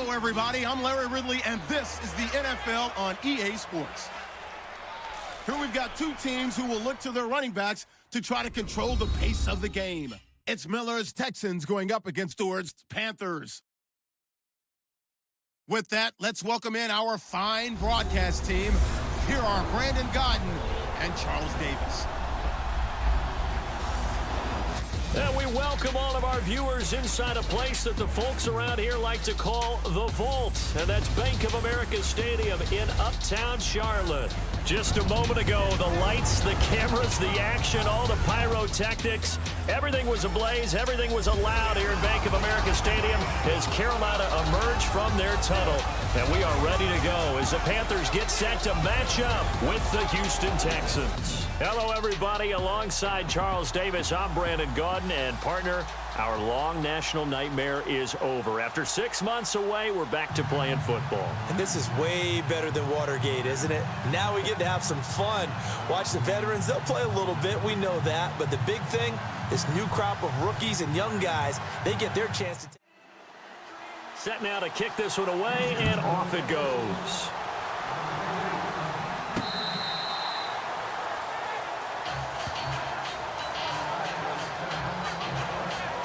Hello, everybody. I'm Larry Ridley, and this is the NFL on EA Sports. Here we've got two teams who will look to their running backs to try to control the pace of the game. It's Miller's Texans going up against Stewart's Panthers. With that, let's welcome in our fine broadcast team. Here are Brandon Godden and Charles Davis. And we welcome all of our viewers inside a place that the folks around here like to call the Vault. And that's Bank of America Stadium in Uptown Charlotte. Just a moment ago, the lights, the cameras, the action, all the pyrotechnics, everything was ablaze, everything was allowed here in Bank of America Stadium as Carolina emerged from their tunnel. And we are ready to go as the Panthers get set to match up with the Houston Texans. Hello, everybody. Alongside Charles Davis, I'm Brandon Godden, and partner, our long national nightmare is over. After 6 months away, we're back to playing football. And this is way better than Watergate, isn't it? Now we get to have some fun. Watch the veterans. They'll play a little bit. We know that. But the big thing, this new crop of rookies and young guys, they get their chance to Set now to kick this one away, and off it goes.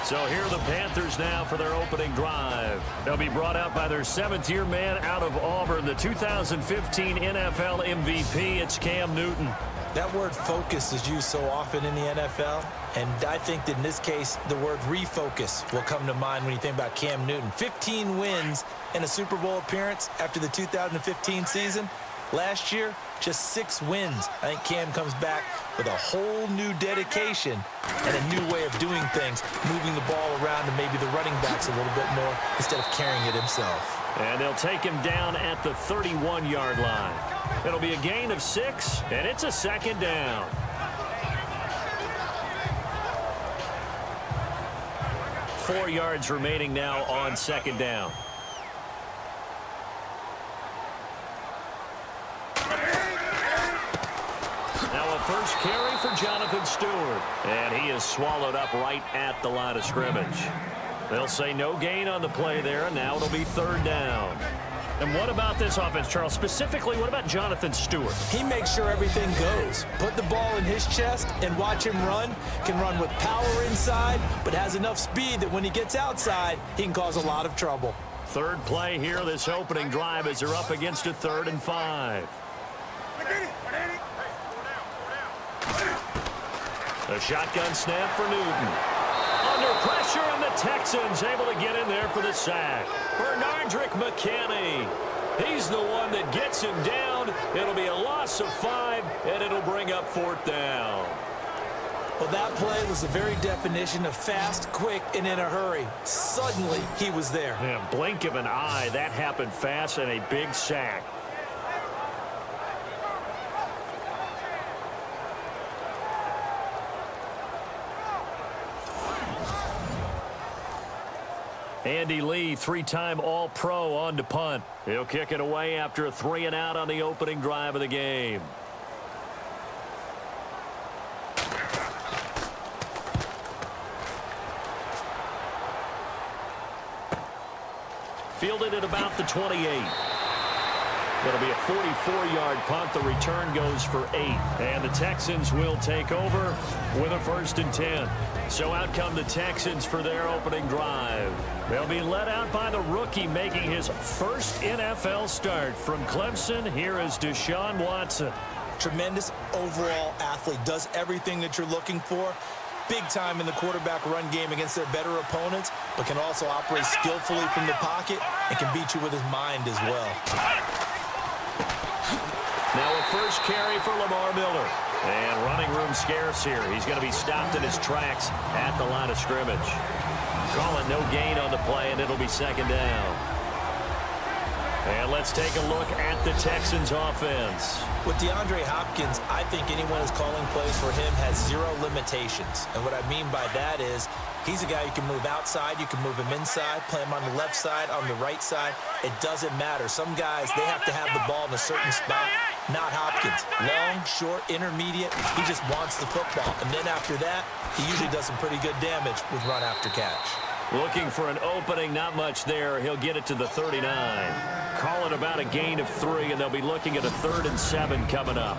So here are the Panthers now for their opening drive. They'll be brought out by their 7th-year man out of Auburn, the 2015 NFL MVP. It's Cam Newton. That word focus is used so often in the NFL, and I think that in this case, the word refocus will come to mind when you think about Cam Newton. 15 wins in a Super Bowl appearance after the 2015 season. Last year, just 6 wins. I think Cam comes back with a whole new dedication and a new way of doing things, moving the ball around and maybe the running backs a little bit more instead of carrying it himself. And they'll take him down at the 31-yard line. It'll be a gain of 6, and it's a second down. Four yards remaining now on second down. Now a first carry for Jonathan Stewart, and he is swallowed up right at the line of scrimmage. They'll say no gain on the play there, and now it'll be third down. And what about this offense, Charles? Specifically, what about Jonathan Stewart? He makes sure everything goes. Put the ball in his chest and watch him run. Can run with power inside, but has enough speed that when he gets outside, he can cause a lot of trouble. Third play here, this opening drive, as they're up against a 3rd and 5. A shotgun snap for Newton. Under pressure, and the Texans able to get in there for the sack. Bernardrick McKinney. He's the one that gets him down. It'll be a loss of 5, and it'll bring up 4th down. Well, that play was the very definition of fast, quick, and in a hurry. Suddenly, he was there. Yeah, blink of an eye. That happened fast, and a big sack. Andy Lee, 3-time All-Pro on to punt. He'll kick it away after a 3-and-out on the opening drive of the game. Fielded at about the 28. It'll be a 44-yard punt. The return goes for 8. And the Texans will take over with a 1st and 10. So out come the Texans for their opening drive. They'll be led out by the rookie making his first NFL start. From Clemson, here is Deshaun Watson. Tremendous overall athlete. Does everything that you're looking for. Big time in the quarterback run game against their better opponents, but can also operate skillfully from the pocket and can beat you with his mind as well. Now a first carry for Lamar Miller. And running room scarce here. He's going to be stopped in his tracks at the line of scrimmage. Call it no gain on the play, and it'll be second down. And let's take a look at the Texans offense. With DeAndre Hopkins, I think anyone who's calling plays for him has 0 limitations. And what I mean by that is he's a guy you can move outside, you can move him inside, play him on the left side, on the right side. It doesn't matter. Some guys, they have to have the ball in a certain spot. Not Hopkins. Long, short, intermediate. He just wants the football. And then after that, he usually does some pretty good damage with run after catch. Looking for an opening, not much there. He'll get it to the 39. Call it about a gain of 3, and they'll be looking at a 3rd and 7 coming up.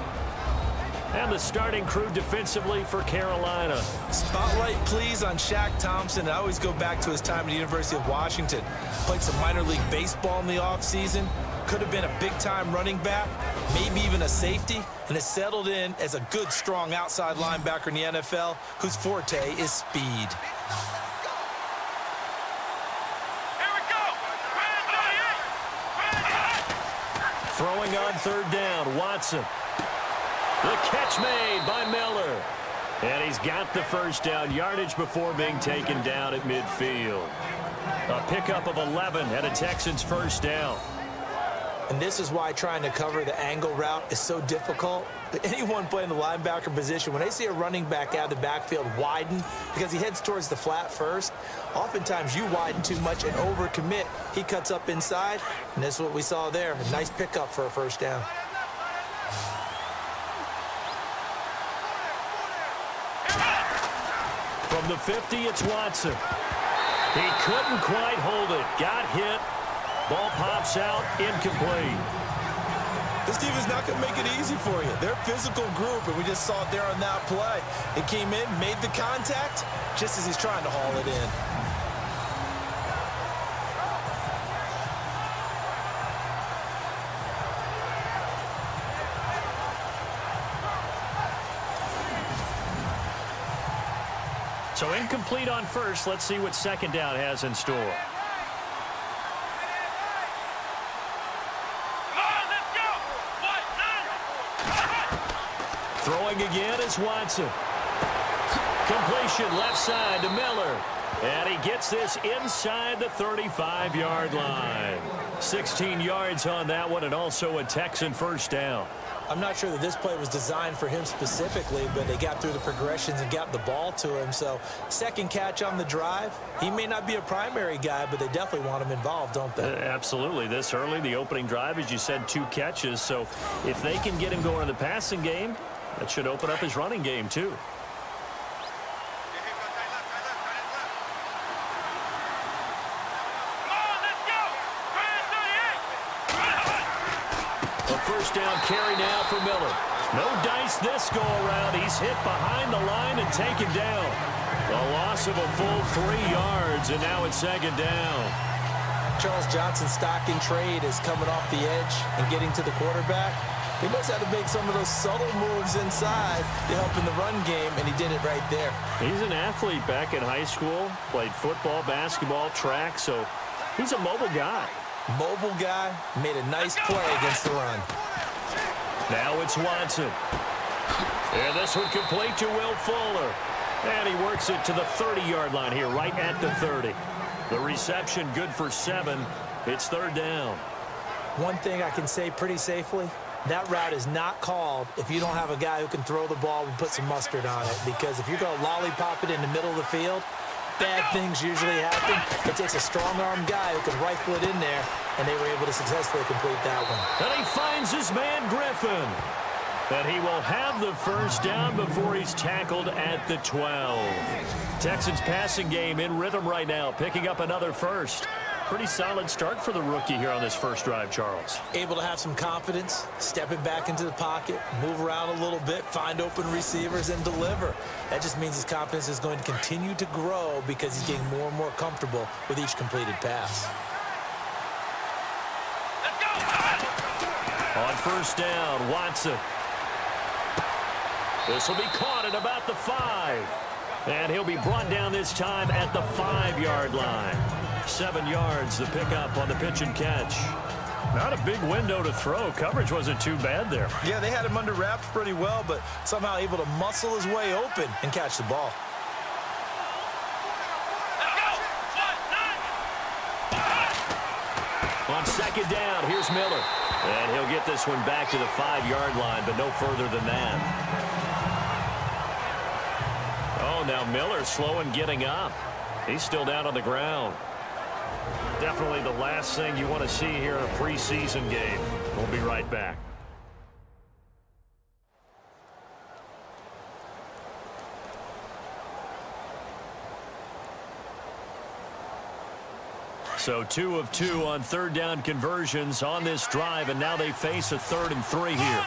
And the starting crew defensively for Carolina. Spotlight, please, on Shaq Thompson. I always go back to his time at the University of Washington. Played some minor league baseball in the offseason. Could have been a big-time running back, maybe even a safety, and has settled in as a good, strong outside linebacker in the NFL whose forte is speed. Throwing on 3rd down, Watson. The catch made by Miller. And he's got the 1st down, yardage before being taken down at midfield. A pickup of 11 and a Texans 1st down. And this is why trying to cover the angle route is so difficult. Anyone playing the linebacker position, when they see a running back out of the backfield widen because he heads towards the flat first, oftentimes you widen too much and overcommit. He cuts up inside, and that's what we saw there. A nice pickup for a 1st down. From the 50, it's Watson. He couldn't quite hold it. Got hit. Ball pops out, incomplete. This team is not going to make it easy for you. They're a physical group, and we just saw it there on that play. It came in, made the contact, just as he's trying to haul it in. So incomplete on 1st. Let's see what 2nd down has in store. Throwing again is Watson. Completion left side to Miller. And he gets this inside the 35-yard line. 16 yards on that one, and also a Texan 1st down. I'm not sure that this play was designed for him specifically, but they got through the progressions and got the ball to him. So 2nd catch on the drive. He may not be a primary guy, but they definitely want him involved, don't they? Absolutely. This early, the opening drive, as you said, 2 catches. So if they can get him going in the passing game, that should open up his running game, too. A 1st down carry now for Miller. No dice this go-around. He's hit behind the line and taken down. A loss of a full 3 yards, and now it's 2nd down. Charles Johnson's stock in trade is coming off the edge and getting to the quarterback. He knows how to make some of those subtle moves inside to help in the run game, and he did it right there. He's an athlete back in high school, played football, basketball, track, so he's a mobile guy. Mobile guy, made a nice play against the run. Now it's Watson. And this one complete to Will Fuller. And he works it to the 30-yard line here, right at the 30. The reception good for 7. It's 3rd down. One thing I can say pretty safely, that route is not called if you don't have a guy who can throw the ball and put some mustard on it. Because if you're going to lollipop it in the middle of the field, bad things usually happen. It takes a strong-arm guy who can rifle it in there, and they were able to successfully complete that one. And he finds his man Griffin. And he will have the 1st down before he's tackled at the 12. Texans passing game in rhythm right now, picking up another 1st. Pretty solid start for the rookie here on this 1st drive, Charles. Able to have some confidence, stepping back into the pocket, move around a little bit, find open receivers, and deliver. That just means his confidence is going to continue to grow because he's getting more and more comfortable with each completed pass. On 1st down, Watson. This will be caught at about the 5. And he'll be brought down this time at the 5-yard line. 7 yards, the pickup on the pitch and catch. Not a big window to throw. Coverage wasn't too bad there. Yeah, they had him under wraps pretty well, but somehow able to muscle his way open and catch the ball. On 2nd down, here's Miller. And he'll get this one back to the 5-yard line, but no further than that. Oh, now Miller slow in getting up. He's still down on the ground. Definitely the last thing you want to see here in a preseason game. We'll be right back. So 2 of 2 on third down conversions on this drive, and now they face a 3rd and 3 here.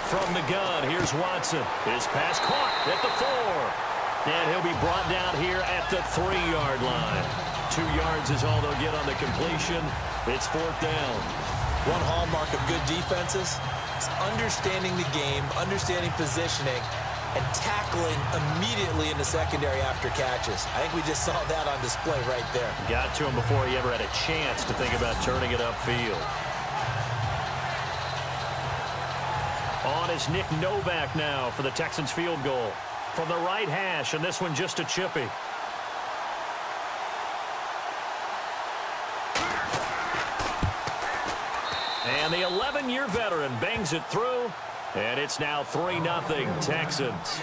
From the gun, here's Watson. His pass caught at the 4. And he'll be brought down here at the 3-yard line. 2 yards is all they'll get on the completion. It's 4th down. One hallmark of good defenses is understanding the game, understanding positioning, and tackling immediately in the secondary after catches. I think we just saw that on display right there. Got to him before he ever had a chance to think about turning it upfield. On is Nick Novak now for the Texans field goal. From the right hash, and this one just a chippy. And the 11-year veteran bangs it through, and it's now 3-0 Texans.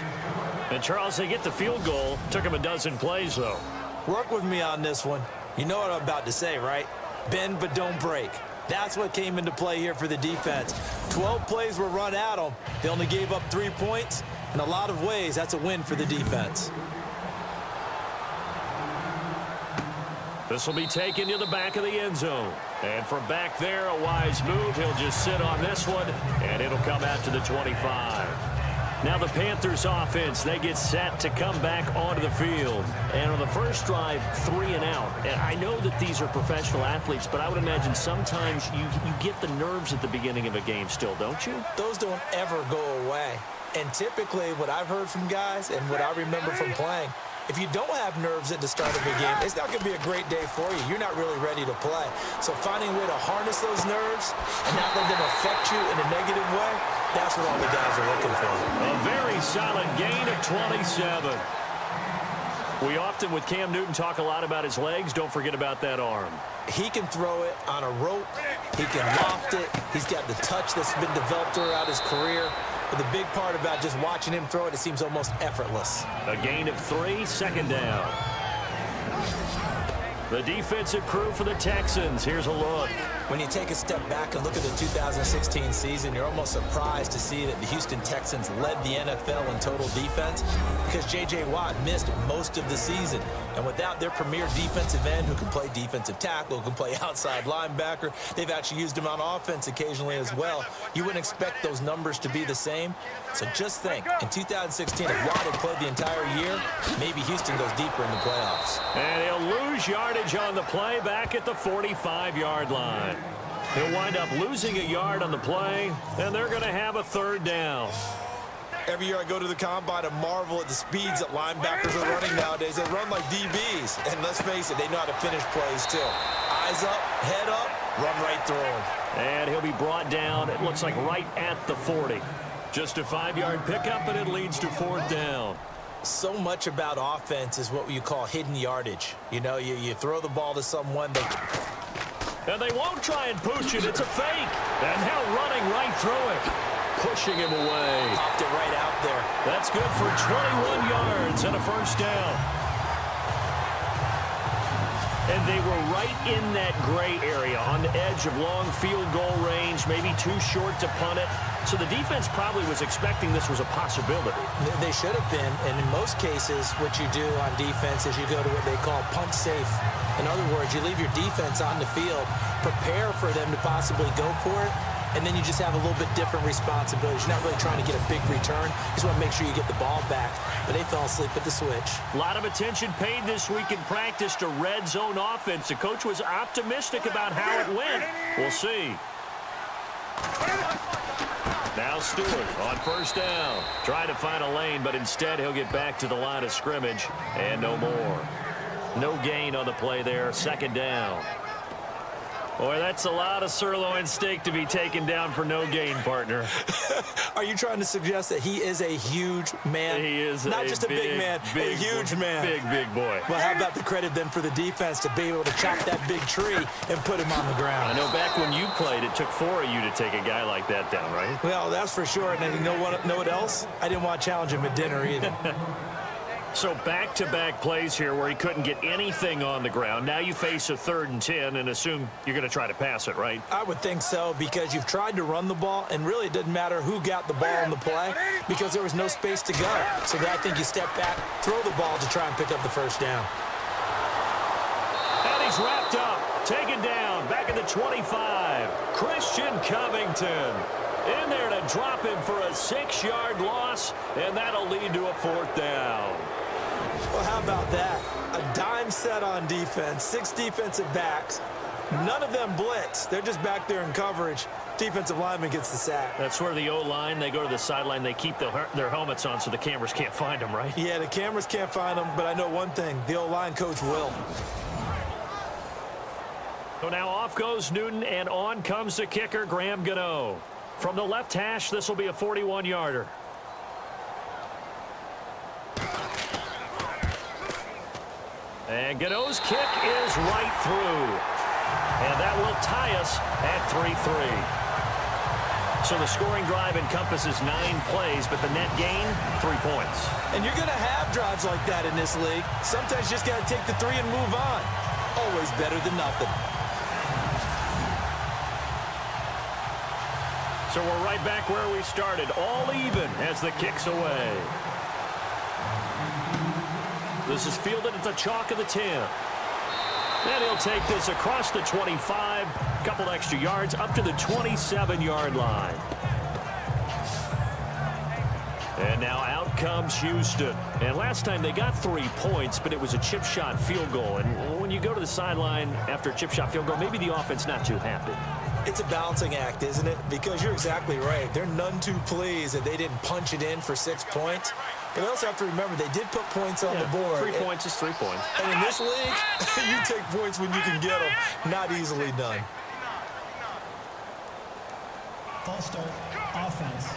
And Charles, they get the field goal. Took him a dozen plays, though. Work with me on this one. You know what I'm about to say, right? Bend but don't break. That's what came into play here for the defense. 12 plays were run at them. They only gave up 3 points. In a lot of ways, that's a win for the defense. This will be taken to the back of the end zone. And from back there, a wise move. He'll just sit on this one, and it'll come out to the 25. Now the Panthers offense, they get set to come back onto the field. And on the first drive, 3 and out. And I know that these are professional athletes, but I would imagine sometimes you get the nerves at the beginning of a game still, don't you? Those don't ever go away. And typically what I've heard from guys and what I remember from playing, if you don't have nerves at the start of a game, it's not going to be a great day for you. You're not really ready to play. So finding a way to harness those nerves and not let them affect you in a negative way, that's what all the guys are looking for. A very solid gain of 27. We often, with Cam Newton, talk a lot about his legs. Don't forget about that arm. He can throw it on a rope. He can loft it. He's got the touch that's been developed throughout his career. But the big part about just watching him throw it, it seems almost effortless. A gain of 3, 2nd down. The defensive crew for the Texans. Here's a look. When you take a step back and look at the 2016 season, you're almost surprised to see that the Houston Texans led the NFL in total defense because J.J. Watt missed most of the season. And without their premier defensive end who can play defensive tackle, who can play outside linebacker, they've actually used him on offense occasionally as well. You wouldn't expect those numbers to be the same. So just think, in 2016, if Watt had played the entire year, maybe Houston goes deeper in the playoffs. And he'll lose yardage on the play back at the 45-yard line. He'll wind up losing a yard on the play, and they're going to have a 3rd down. Every year I go to the combine and marvel at the speeds that linebackers are running nowadays. They run like DBs. And let's face it, they know how to finish plays too. Eyes up, head up, run right through them. And he'll be brought down, it looks like right at the 40. Just a 5-yard pickup, and it leads to 4th down. So much about offense is what you call hidden yardage. You know, you throw the ball to someone. And they won't try and pooch it. It's a fake. And now running right through it. Pushing him away. Popped it right out there. That's good for 21 yards and a 1st down. And they were right in that gray area on the edge of long field goal range, maybe too short to punt it. So the defense probably was expecting this was a possibility. They should have been. And in most cases, what you do on defense is you go to what they call punt safe. In other words, you leave your defense on the field, prepare for them to possibly go for it, and then you just have a little bit different responsibilities. You're not really trying to get a big return. You just want to make sure you get the ball back. But they fell asleep at the switch. A lot of attention paid this week in practice to red zone offense. The coach was optimistic about how it went. We'll see. Now Stewart on 1st down. Trying to find a lane, but instead he'll get back to the line of scrimmage. And no more. No gain on the play there. 2nd down. Boy, that's a lot of sirloin steak to be taken down for no gain, partner. Are you trying to suggest that he is a huge man? He is not just a big man, a huge man. Big boy. Well, how about the credit then for the defense to be able to chop that big tree and put him on the ground? I know back when you played, it took 4 of you to take a guy like that down, right? Well, that's for sure. And then you know what else? I didn't want to challenge him at dinner either. So back-to-back plays here where he couldn't get anything on the ground. Now you face a 3rd and 10 and assume you're going to try to pass it, right? I would think so, because you've tried to run the ball, and really it doesn't matter who got the ball in the play because there was no space to go. So I think you step back, throw the ball to try and pick up the first down. And he's wrapped up, taken down, back at the 25. Christian Covington in there to drop him for a 6-yard loss, and that'll lead to a 4th down. Well, how about that? A dime set on defense, 6 defensive backs. None of them blitz. They're just back there in coverage. Defensive lineman gets the sack. That's where the O-line, they go to the sideline, they keep their helmets on so the cameras can't find them, right? Yeah, the cameras can't find them, but I know one thing. The O-line coach will. So now off goes Newton, and on comes the kicker, Graham Gano. From the left hash, this will be a 41-yarder. And Gano's kick is right through. And that will tie us at 3-3. So the scoring drive encompasses 9 plays, but the net gain, 3 points. And you're going to have drives like that in this league. Sometimes you just got to take the 3 and move on. Always better than nothing. So we're right back where we started, all even as the kick's away. This is fielded at the chalk of the 10. And he'll take this across the 25, couple extra yards, up to the 27-yard line. And now out comes Houston. And last time they got 3 points, but it was a chip shot field goal. And when you go to the sideline after a chip shot field goal, maybe the offense not too happy. It's a balancing act, isn't it? Because you're exactly right. They're none too pleased that they didn't punch it in for 6 points. But they also have to remember they did put points on the board. 3 points is 3 points. And in this league, you take points when you can get them. Not easily done. False start, offense.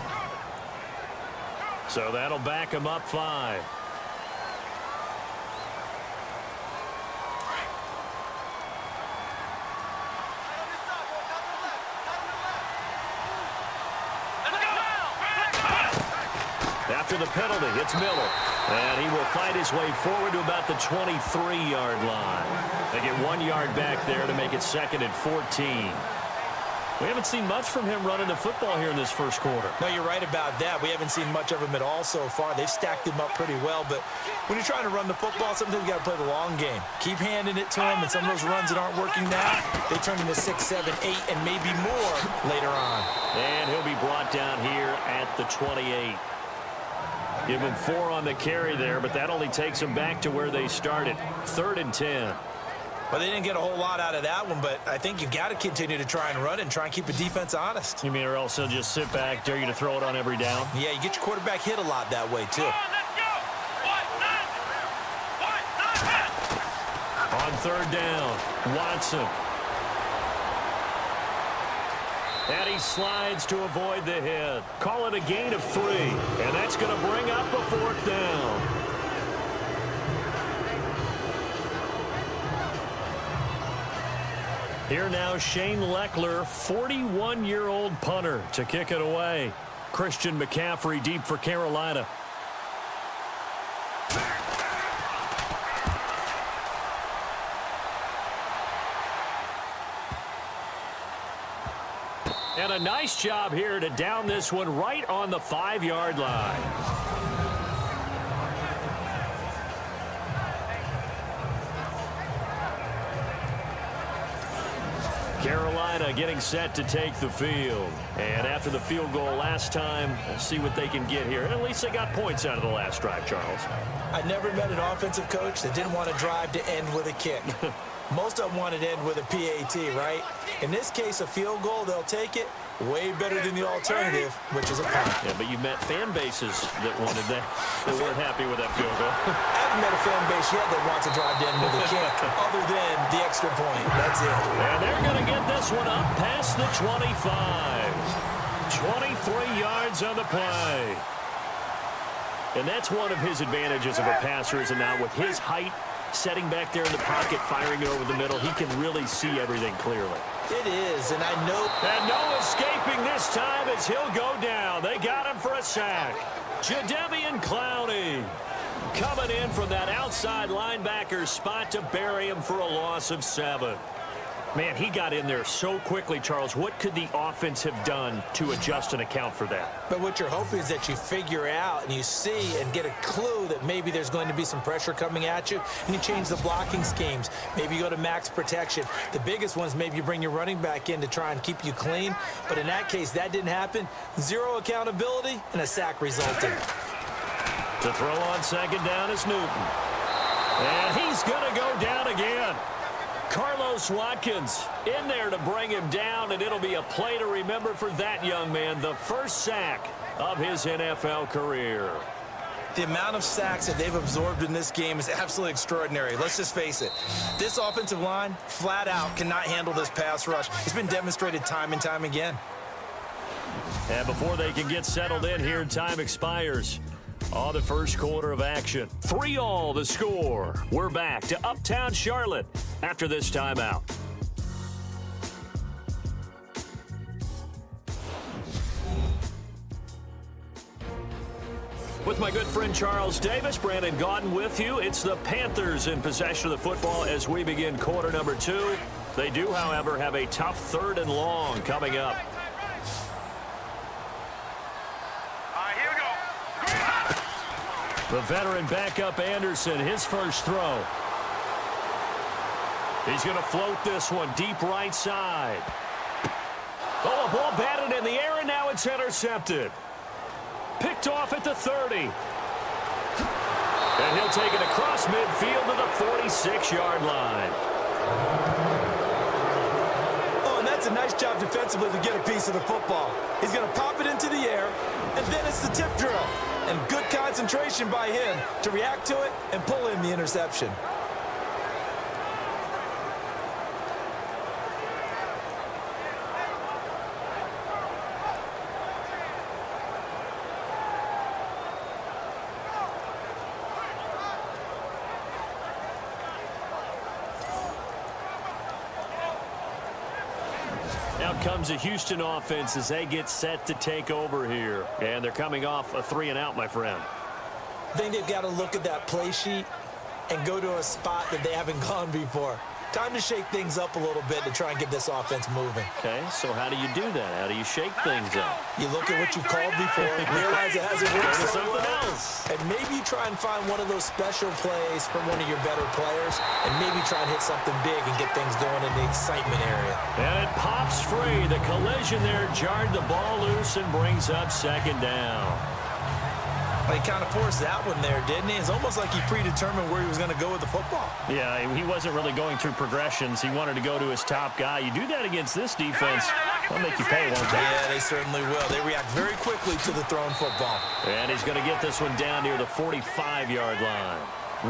So that'll back him up 5. After the penalty, it's Miller. And he will fight his way forward to about the 23-yard line. They get 1 yard back there to make it 2nd and 14. We haven't seen much from him running the football here in this first quarter. No, you're right about that. We haven't seen much of him at all so far. They've stacked him up pretty well. But when you're trying to run the football, sometimes you got to play the long game. Keep handing it to him, and some of those runs that aren't working now, they turn into 6, 7, 8, and maybe more later on. And he'll be brought down here at the 28. Give him 4 on the carry there, but that only takes him back to where they started. 3rd and 10. Well, they didn't get a whole lot out of that one, but I think you've got to continue to try and run and try and keep the defense honest. You mean or else he'll just sit back, dare you to throw it on every down? Yeah, you get your quarterback hit a lot that way, too. On 3rd down, Watson. And he slides to avoid the hit. Call it a gain of 3, and that's going to bring up a 4th down. Here now, Shane Leckler, 41-year-old punter to kick it away. Christian McCaffrey deep for Carolina. And a nice job here to down this one right on the 5-yard line. Carolina getting set to take the field. And after the field goal last time, we'll see what they can get here. And at least they got points out of the last drive, Charles. I never met an offensive coach that didn't want to drive to end with a kick. Most of them want it to end with a PAT, right? In this case, a field goal, they'll take it. Way better than the alternative, which is a punt. Yeah, but you've met fan bases that wanted that, that weren't happy with that field goal. I haven't met a fan base yet that wants to drive to end with a kick, other than the extra point. That's it. And they're going to get this one up past the 25. 23 yards on the play. And that's one of his advantages of a passer, is now with his height, setting back there in the pocket, firing it over the middle, he can really see everything clearly. It is, and I know. And no escaping this time as he'll go down. They got him for a sack. Jadeveon Clowney. coming in from that outside linebacker spot to bury him for a loss of 7. Man, he got in there so quickly, Charles. What could the offense have done to adjust and account for that? But what you're hoping is that you figure out and you see and get a clue that maybe there's going to be some pressure coming at you, and you change the blocking schemes. Maybe you go to max protection. The biggest one is maybe you bring your running back in to try and keep you clean. But in that case, that didn't happen. 0 accountability, and a sack resulted. To throw on second down is Newton. And he's going to go down again. Carlos Watkins in there to bring him down, and it'll be a play to remember for that young man. The first sack of his NFL career. The amount of sacks that they've absorbed in this game is absolutely extraordinary. Let's just face it. This offensive line, flat out, cannot handle this pass rush. It's been demonstrated time and time again. And before they can get settled in here, time expires on the first quarter of action. 3-all the score. We're back to Uptown Charlotte after this timeout. With my good friend Charles Davis, Brandon Gaudin with you. It's the Panthers in possession of the football as we begin quarter number 2. They do, however, have a tough 3rd and long coming up. The veteran backup Anderson, his first throw. He's going to float this one deep right side. Oh, a ball batted in the air, and now it's intercepted. Picked off at the 30. And he'll take it across midfield to the 46-yard line. Oh, and that's a nice job defensively to get a piece of the football. He's going to pop it into the air, and then it's the tip drill. And good concentration by him to react to it and pull in the interception. Now comes the Houston offense as they get set to take over here. And they're coming off a 3-and-out, my friend. I think they've got to look at that play sheet and go to a spot that they haven't gone before. Time to shake things up a little bit to try and get this offense moving. Okay, so how do you do that? How do you shake things up? You look at what you called before, realize it hasn't worked so something well, else. and maybe you try and find one of those special plays from one of your better players, and maybe try and hit something big and get things going in the excitement area. And it pops free. The collision there jarred the ball loose and brings up second down. He kind of forced that one there, didn't he? It's almost like he predetermined where he was going to go with the football. Yeah, he wasn't really going through progressions. He wanted to go to his top guy. You do that against this defense, they'll make you pay, won't they? Yeah, they certainly will. They react very quickly to the thrown football. And he's going to get this one down near the 45-yard line.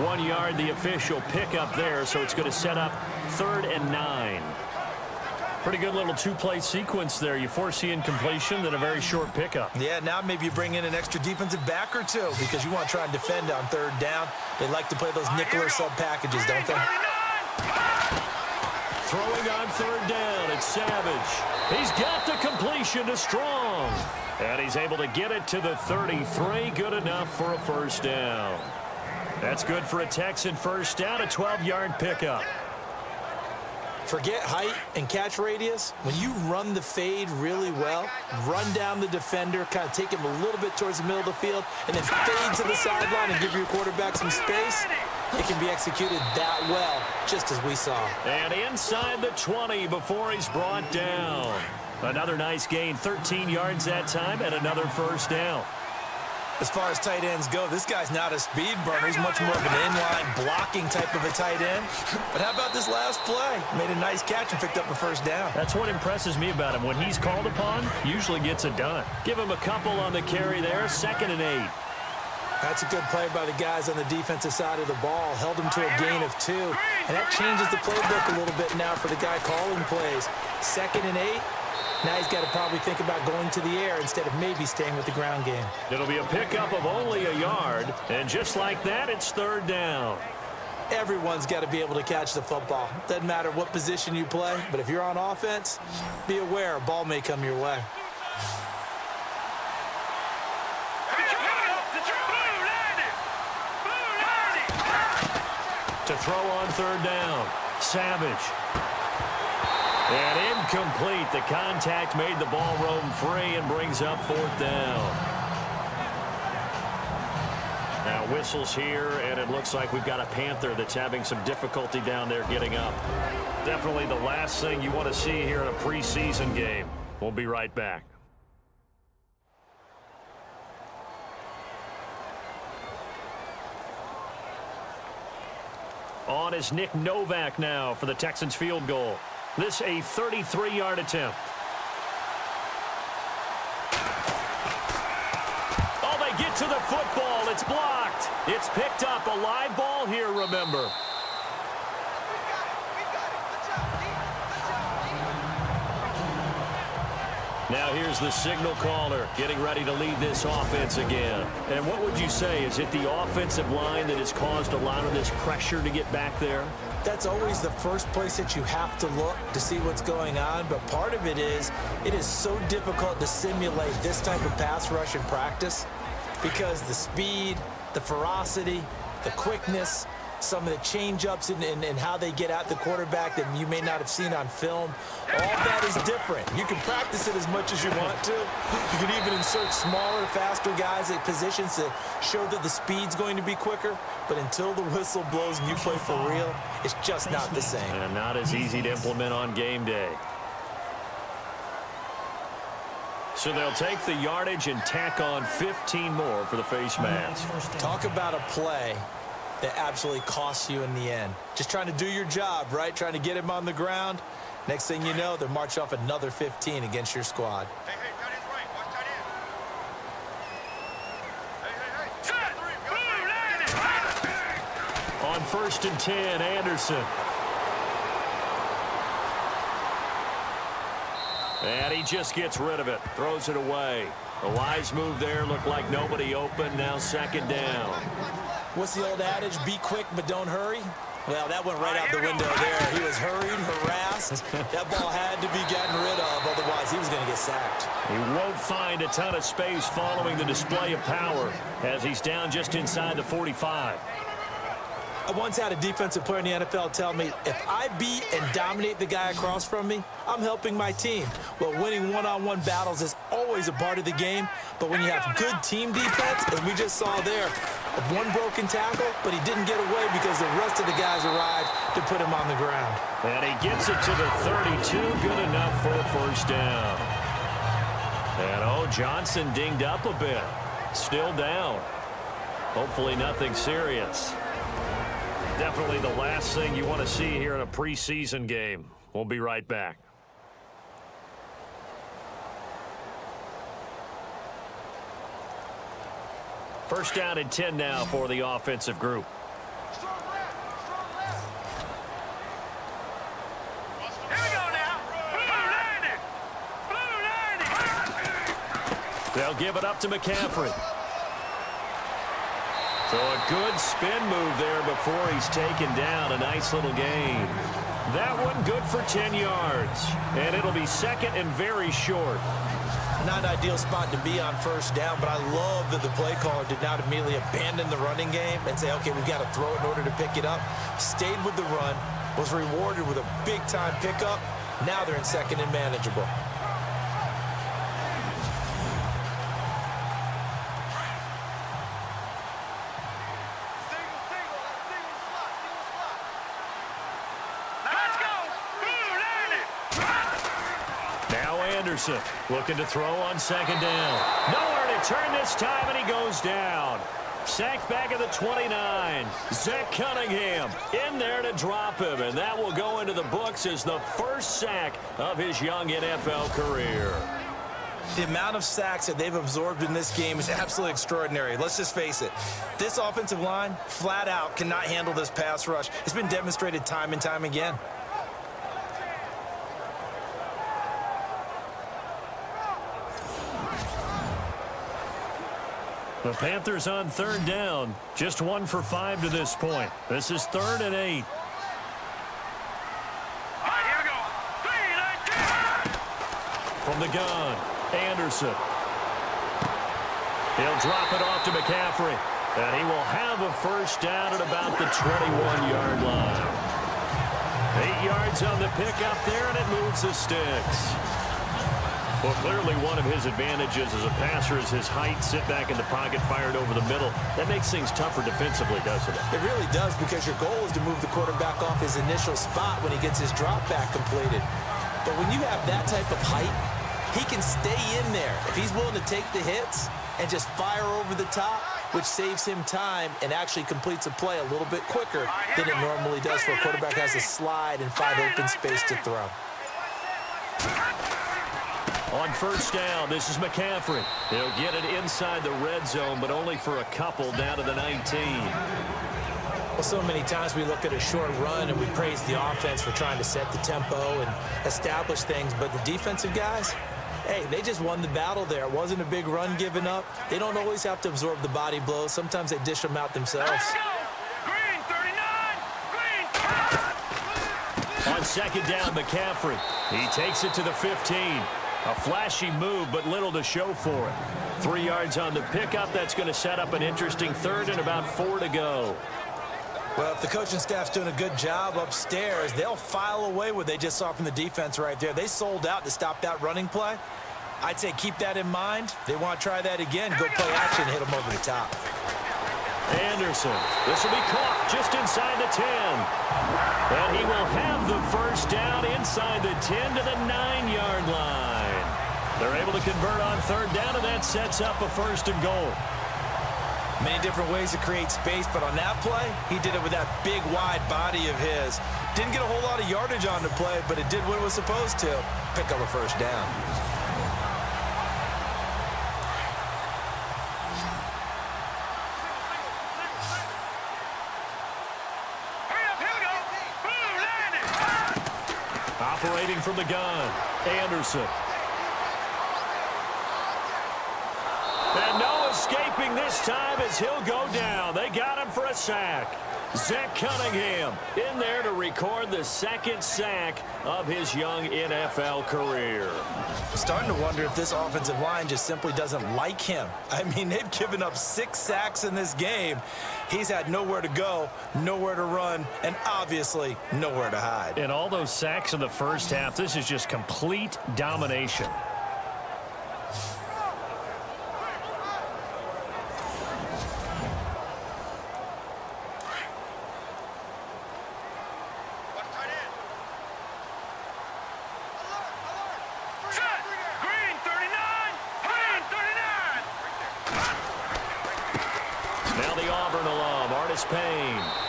1 yard, the official pickup there, so it's going to set up 3rd and 9. Pretty good little two-play sequence there. You force the incompletion, then a very short pickup. Yeah, now maybe you bring in an extra defensive back or two because you want to try and defend on 3rd down. They like to play those nickel or sub packages, don't they? Throwing on 3rd down, it's Savage. He's got the completion to Strong. And he's able to get it to the 33. Good enough for a first down. That's good for a Texan first down, a 12-yard pickup. Forget height and catch radius. When you run the fade really well, run down the defender, kind of take him a little bit towards the middle of the field, and then fade to the sideline and give your quarterback some space, it can be executed that well, just as we saw. And inside the 20 before he's brought down. Another nice gain, 13 yards that time, and another first down. As far as tight ends go, this guy's not a speed burner. He's much more of an inline blocking type of a tight end. But how about this last play? Made a nice catch and picked up a first down. That's what impresses me about him. When he's called upon, usually gets it done. Give him a couple on the carry there, 2nd and 8. That's a good play by the guys on the defensive side of the ball. Held him to a gain of 2. And that changes the playbook a little bit now for the guy calling plays. 2nd and 8. Now he's got to probably think about going to the air instead of maybe staying with the ground game. It'll be a pickup of only a yard. And just like that, it's 3rd down. Everyone's got to be able to catch the football. Doesn't matter what position you play, but if you're on offense, be aware a ball may come your way. throw on third down. Savage. And incomplete. The contact made the ball roam free and brings up fourth down. Now whistles here, and it looks like we've got a Panther that's having some difficulty down there getting up. Definitely the last thing you want to see here in a preseason game. We'll be right back. On is Nick Novak now for the Texans field goal. This a 33-yard attempt. Oh, they get to the football. It's blocked. It's picked up. A live ball here, remember. Now here's the signal caller getting ready to lead this offense again. And what would you say? Is it the offensive line that has caused a lot of this pressure to get back there? That's always the first place that you have to look to see what's going on. But part of it is so difficult to simulate this type of pass rush in practice because the speed, the ferocity, the quickness, some of the change-ups and how they get at the quarterback that you may not have seen on film. All that is different. You can practice it as much as you want to. You can even insert smaller, faster guys at positions to show that the speed's going to be quicker. But until the whistle blows and you play for real, it's just not the same. And not as easy to implement on game day. So they'll take the yardage and tack on 15 more for the face mask. Talk about a play that absolutely costs you in the end. Just trying to do your job, right? Trying to get him on the ground. Next thing you know, they're march off another 15 against your squad. Hey, tight end's right. Watch tight end. Hey. On 1st and 10, Anderson. And he just gets rid of it. Throws it away. A wise move there. Looked like nobody open. Now 2nd down. What's the old adage? Be quick, but don't hurry. Well, that went right out the window there. He was hurried, harassed. That ball had to be gotten rid of. Otherwise, he was going to get sacked. He won't find a ton of space following the display of power as he's down just inside the 45. I once had a defensive player in the NFL tell me, if I beat and dominate the guy across from me, I'm helping my team. Well, winning one-on-one battles is always a part of the game, but when you have good team defense, as we just saw there, one broken tackle, but he didn't get away because the rest of the guys arrived to put him on the ground. And he gets it to the 32, good enough for a 1st down. And, Johnson dinged up a bit. Still down. Hopefully nothing serious. Definitely the last thing you want to see here in a preseason game. We'll be right back. First down and 10 now for the offensive group. Strong left. Here we go now. Blue landing. They'll give it up to McCaffrey. So a good spin move there before he's taken down. A nice little gain. That one good for 10 yards. And it'll be 2nd and very short. Not an ideal spot to be on 1st down, but I love that the play caller did not immediately abandon the running game and say, okay, we've got to throw it in order to pick it up. Stayed with the run, was rewarded with a big-time pickup. Now they're in 2nd and manageable. Anderson looking to throw on 2nd down. Nowhere to turn this time, and he goes down. Sacked back at the 29. Zach Cunningham in there to drop him, and that will go into the books as the first sack of his young NFL career. The amount of sacks that they've absorbed in this game is absolutely extraordinary. Let's just face it. This offensive line, flat out, cannot handle this pass rush. It's been demonstrated time and time again. The Panthers on 3rd down. Just 1 for 5 to this point. This is 3rd and 8. All right, here we go. From the gun, Anderson. He'll drop it off to McCaffrey. And he will have a first down at about the 21-yard line. 8 yards on the pickup there, and it moves the sticks. Well, clearly one of his advantages as a passer is his height. Sit back in the pocket, fired over the middle. That makes things tougher defensively, doesn't it? It really does, because your goal is to move the quarterback off his initial spot when he gets his drop back completed. But when you have that type of height, he can stay in there if he's willing to take the hits and just fire over the top, which saves him time and actually completes a play a little bit quicker than it normally does for a quarterback who has to slide and find open space to throw. On first down, this is McCaffrey. He'll get it inside the red zone, but only for a couple, down to the 19. Well, so many times we look at a short run and we praise the offense for trying to set the tempo and establish things, but the defensive guys, hey, they just won the battle there. It wasn't a big run given up. They don't always have to absorb the body blows. Sometimes they dish them out themselves. Green 39. Green. On second down, McCaffrey. He takes it to the 15. A flashy move, but little to show for it. 3 yards on the pickup. That's going to set up an interesting third and about 4 to go. Well, if the coaching staff's doing a good job upstairs, they'll file away what they just saw from the defense right there. They sold out to stop that running play. I'd say keep that in mind. They want to try that again. Go play action and hit them over the top. Anderson. This will be caught just inside the 10. And he will have the first down inside the 10 to the 9-yard line. They're able to convert on third down, and that sets up a first and goal. Many different ways to create space, but on that play, he did it with that big, wide body of his. Didn't get a whole lot of yardage on the play, but it did what it was supposed to. Pick up a first down. Operating from the gun, Anderson. And no escaping this time as he'll go down. They got him for a sack. Zach Cunningham in there to record the second sack of his young NFL career. I'm starting to wonder if this offensive line just simply doesn't like him. I mean, they've given up 6 sacks in this game. He's had nowhere to go, nowhere to run, and obviously nowhere to hide. And all those sacks in the first half, this is just complete domination.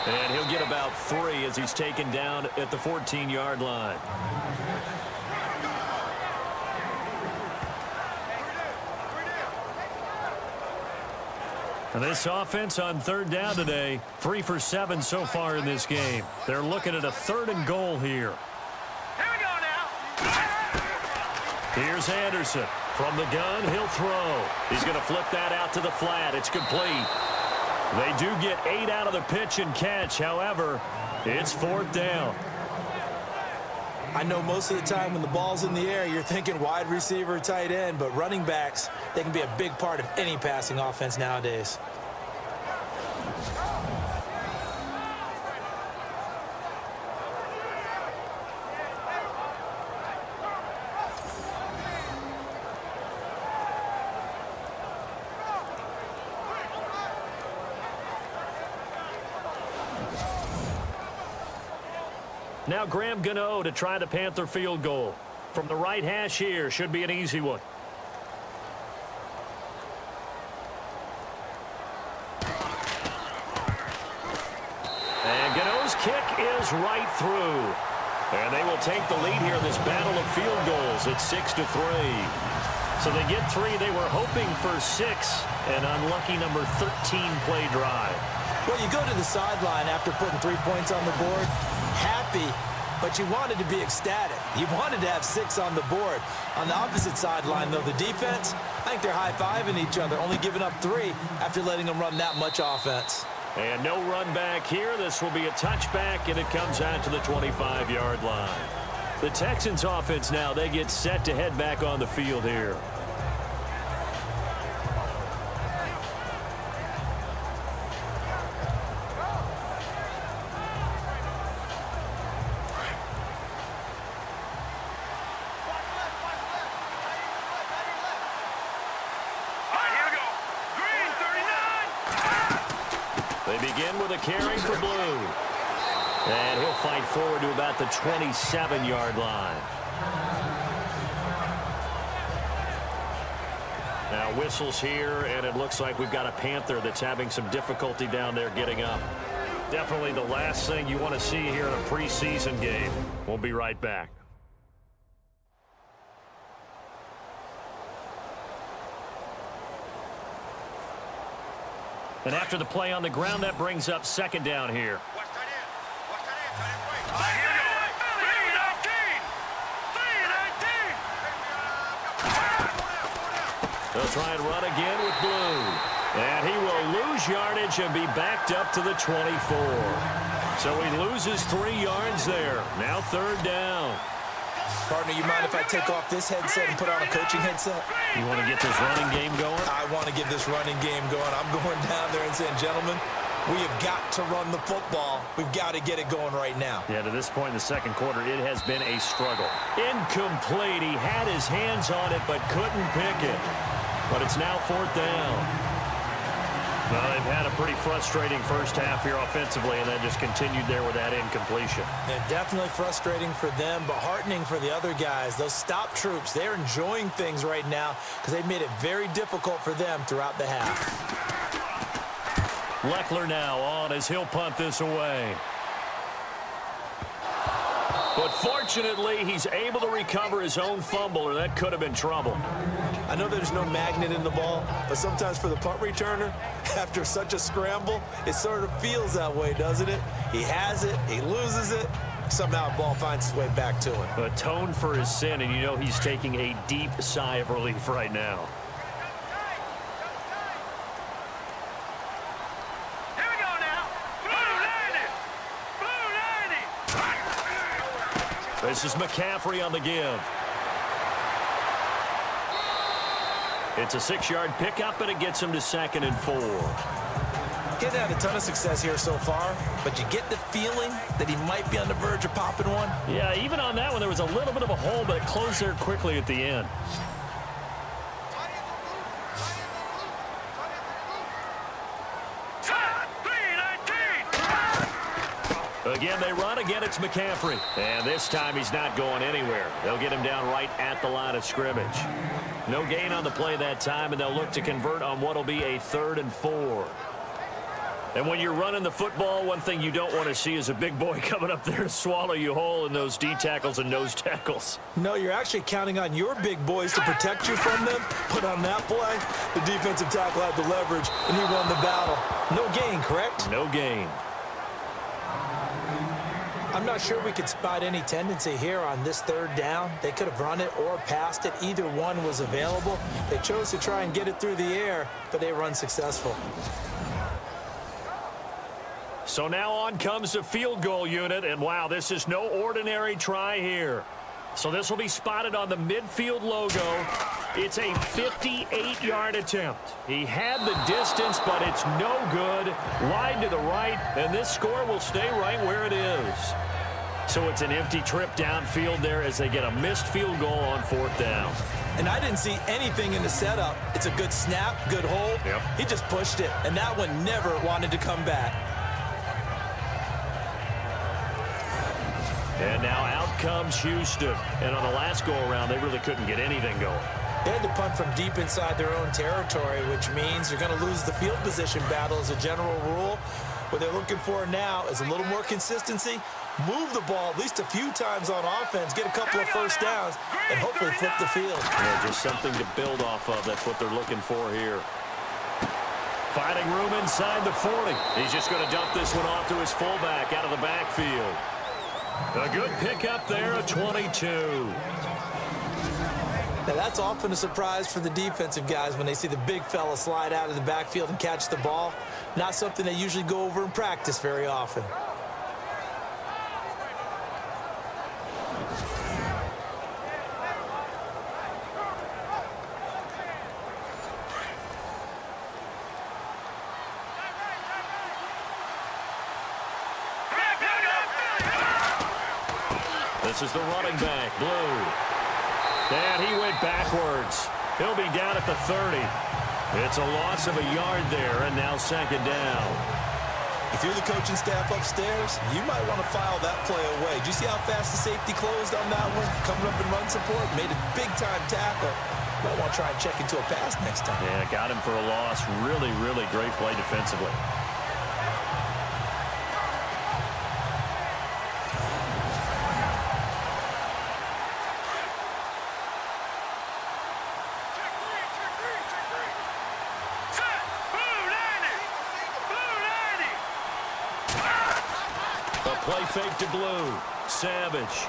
And he'll get about 3 as he's taken down at the 14-yard line. And this offense on third down today, 3 for 7 so far in this game. They're looking at a 3rd and goal here. Here we go now. Here's Anderson. From the gun, he'll throw. He's going to flip that out to the flat. It's complete. They do get 8 out of the pitch and catch. However, it's 4th down. I know most of the time when the ball's in the air, you're thinking wide receiver, tight end, but running backs, they can be a big part of any passing offense nowadays. Now Graham Gano to try the Panther field goal. From the right hash here, should be an easy one. And Gano's kick is right through. And they will take the lead here in this battle of field goals at 6-3. So they get 3. They were hoping for 6. An unlucky number 13 play drive. Well, you go to the sideline after putting 3 points on the board, happy, but you wanted to be ecstatic. You wanted to have 6 on the board. On the opposite sideline, though, the defense, I think they're high-fiving each other, only giving up 3 after letting them run that much offense. And no run back here. This will be a touchback, and it comes out to the 25-yard line. The Texans offense now, they get set to head back on the field here. They begin with a carry for Blue. And he'll fight forward to about the 27-yard line. Now whistles here, and it looks like we've got a Panther that's having some difficulty down there getting up. Definitely the last thing you want to see here in a preseason game. We'll be right back. And after the play on the ground, that brings up second down here. They'll try and run again with Blue. And he will lose yardage and be backed up to the 24. So he loses 3 yards there. Now third down. Partner, you mind if I take off this headset and put on a coaching headset? You want to get this running game going? I want to get this running game going. I'm going down there and saying, gentlemen, we have got to run the football. We've got to get it going right now. Yeah, to this point in the second quarter, it has been a struggle. Incomplete. He had his hands on it but couldn't pick it. But it's now fourth down. Well, they've had a pretty frustrating first half here offensively, and then just continued there with that incompletion. And definitely frustrating for them, but heartening for the other guys. Those stop troops, they're enjoying things right now because they've made it very difficult for them throughout the half. Leckler now on as he'll punt this away. But fortunately, he's able to recover his own fumble, or that could have been trouble. I know there's no magnet in the ball, but sometimes for the punt returner, after such a scramble, it sort of feels that way, doesn't it? He has it, he loses it, somehow the ball finds its way back to him. Atone for his sin, and you know he's taking a deep sigh of relief right now. Here we go now. Blue 90. This is McCaffrey on the give. It's a 6-yard pickup, and it gets him to 2nd and 4. He's had a ton of success here so far, but you get the feeling that he might be on the verge of popping one. Yeah, even on that one, there was a little bit of a hole, but it closed there quickly at the end. Again, they run. Again, it's McCaffrey. And this time he's not going anywhere. They'll get him down right at the line of scrimmage. No gain on the play that time, and they'll look to convert on what will be a 3rd and 4. And when you're running the football, one thing you don't want to see is a big boy coming up there to swallow you whole in those D tackles and nose tackles. No, you're actually counting on your big boys to protect you from them. But on that play, the defensive tackle had the leverage, and he won the battle. No gain, correct? No gain. I'm not sure we could spot any tendency here on this 3rd down. They could have run it or passed it. Either one was available. They chose to try and get it through the air, but they were unsuccessful. So now on comes the field goal unit, and wow, this is no ordinary try here. So this will be spotted on the midfield logo. It's a 58-yard attempt. He had the distance, but it's no good. Wide to the right, and this score will stay right where it is. So it's an empty trip downfield there as they get a missed field goal on 4th down. And I didn't see anything in the setup. It's a good snap, good hold. Yep. He just pushed it, and that one never wanted to come back. And now out comes Houston. And on the last go-around, they really couldn't get anything going. They had to punt from deep inside their own territory, which means you're going to lose the field position battle as a general rule. What they're looking for now is a little more consistency, move the ball at least a few times on offense, get a couple of first downs, and hopefully flip the field. Yeah, just something to build off of. That's what they're looking for here. Finding room inside the 40. He's just going to dump this one off to his fullback out of the backfield. A good pickup there, a 22. Now that's often a surprise for the defensive guys when they see the big fella slide out of the backfield and catch the ball. Not something they usually go over in practice very often. This is the running back, Blue. And he went backwards. He'll be down at the 30. It's a loss of a yard there, and now 2nd down. If you're the coaching staff upstairs, you might want to file that play away. Did you see how fast the safety closed on that one? Coming up in run support, made a big-time tackle. Might want to try and check into a pass next time. Yeah, got him for a loss. Really, really great play defensively. Play fake to Blue. Savage.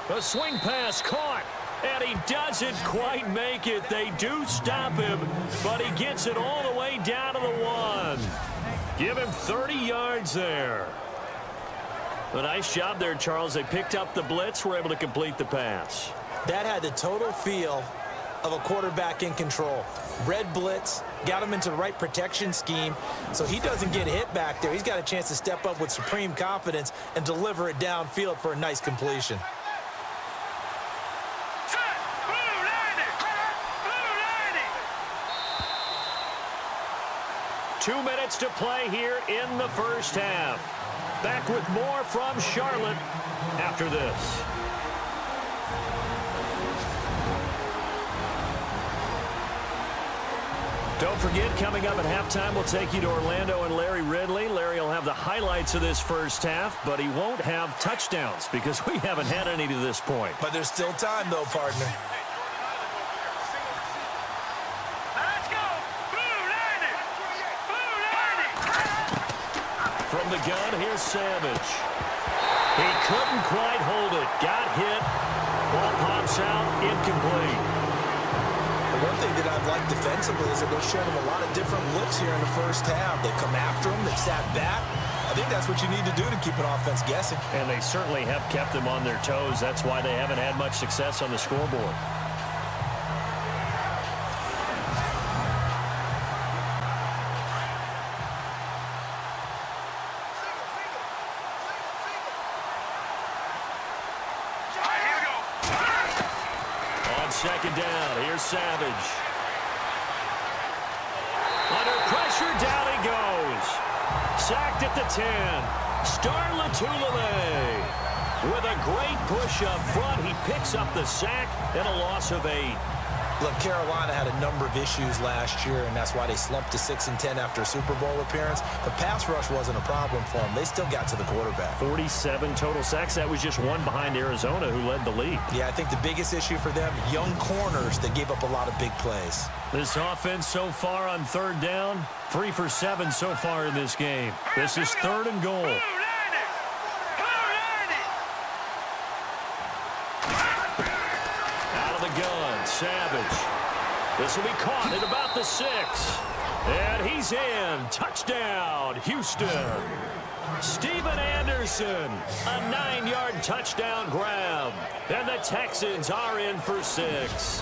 A swing pass caught. And he doesn't quite make it. They do stop him, but he gets it all the way down to the 1. Give him 30 yards there. A nice job there, Charles. They picked up the blitz, were able to complete the pass. That had the total feel of a quarterback in control. Red blitz, got him into the right protection scheme, so he doesn't get hit back there. He's got a chance to step up with supreme confidence and deliver it downfield for a nice completion. 2 minutes to play here in the first half. Back with more from Charlotte after this. Don't forget, coming up at halftime, we'll take you to Orlando and Larry Ridley. Larry will have the highlights of this first half, but he won't have touchdowns because we haven't had any to this point. But there's still time, though, partner. Let's go! Blue landing! Blue landing! From the gun, here's Savage. He couldn't quite hold it. Got hit. Ball pops out, incomplete. The one thing that I've liked defensively is that they're showing him a lot of different looks here in the first half. They've come after him. They've sat back. I think that's what you need to do to keep an offense guessing. And they certainly have kept them on their toes. That's why they haven't had much success on the scoreboard. Second down. Here's Savage. Under pressure, down he goes. Sacked at the 10. Starla Tulame. With a great push up front, he picks up the sack and a loss of 8. Look, Carolina had a number of issues last year, and that's why they slumped to 6-10 after a Super Bowl appearance. The pass rush wasn't a problem for them. They still got to the quarterback. 47 total sacks. That was just one behind Arizona, who led the league. Yeah, I think the biggest issue for them, young corners that gave up a lot of big plays. This offense so far on third down, 3 for 7 so far in this game. This is 3rd and goal. Out of the gun, Savage. This will be caught at about the 6. And he's in. Touchdown, Houston. Steven Anderson, a 9-yard touchdown grab. And the Texans are in for 6.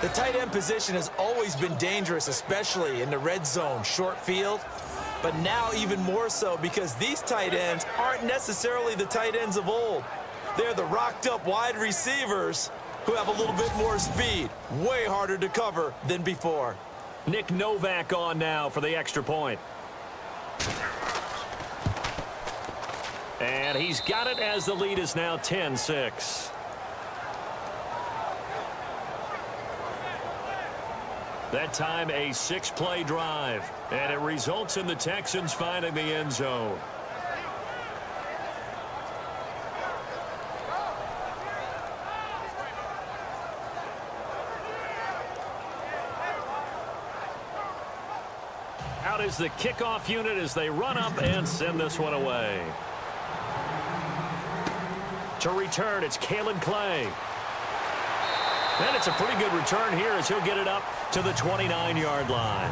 The tight end position has always been dangerous, especially in the red zone, short field. But now even more so because these tight ends aren't necessarily the tight ends of old. They're the rocked-up wide receivers who have a little bit more speed. Way harder to cover than before. Nick Novak on now for the extra point. And he's got it as the lead is now 10-6. That time a 6-play drive. And it results in the Texans finding the end zone. Out is the kickoff unit as they run up and send this one away. To return, it's Kalen Clay. And it's a pretty good return here as he'll get it up to the 29-yard line.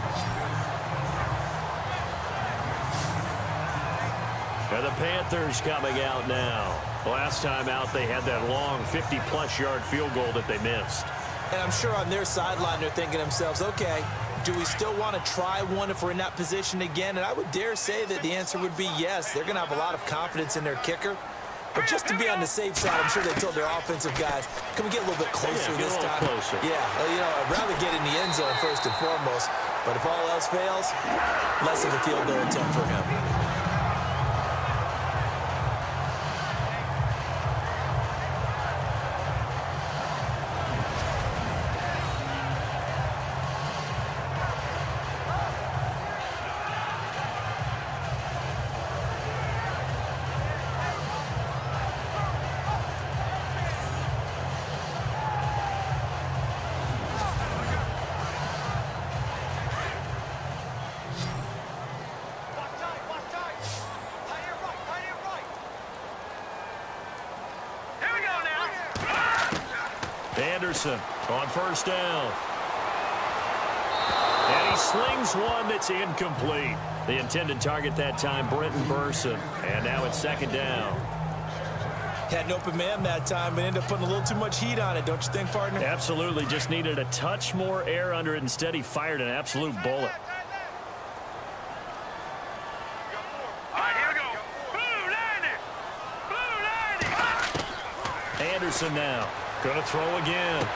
And the Panthers coming out now. Last time out, they had that long 50-plus yard field goal that they missed. And I'm sure on their sideline they're thinking to themselves, okay, do we still want to try one if we're in that position again? And I would dare say that the answer would be yes. They're going to have a lot of confidence in their kicker. But just to be on the safe side, I'm sure they told their offensive guys, can we get a little bit closer this time? Closer. Yeah, I'd rather get in the end zone first and foremost. But if all else fails, less of a field goal attempt for him. Anderson on first down. And he slings one that's incomplete. The intended target that time, Brenton Burson. And now it's second down. Had an open man that time, but ended up putting a little too much heat on it, don't you think, partner? Absolutely. Just needed a touch more air under it. Instead, he fired an absolute bullet. Anderson now. Going to throw again.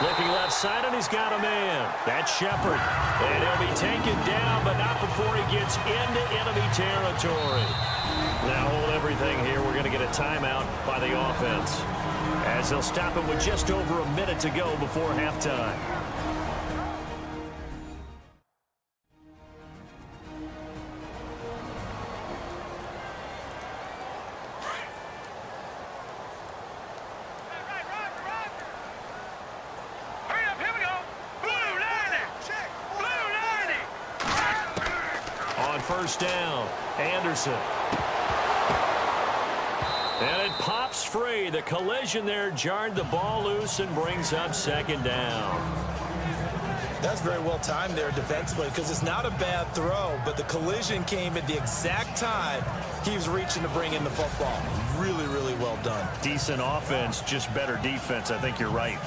Looking left side, and he's got a man. That's Shepard. And he'll be taken down, but not before he gets into enemy territory. Now hold everything here. We're going to get a timeout by the offense, as they'll stop him with just over a minute to go before halftime. First down, Anderson. And it pops free. The collision there jarred the ball loose and brings up second down. That's very well timed there defensively, because it's not a bad throw, but the collision came at the exact time he was reaching to bring in the football. Really, really well done. Decent offense, just better defense. I think you're right.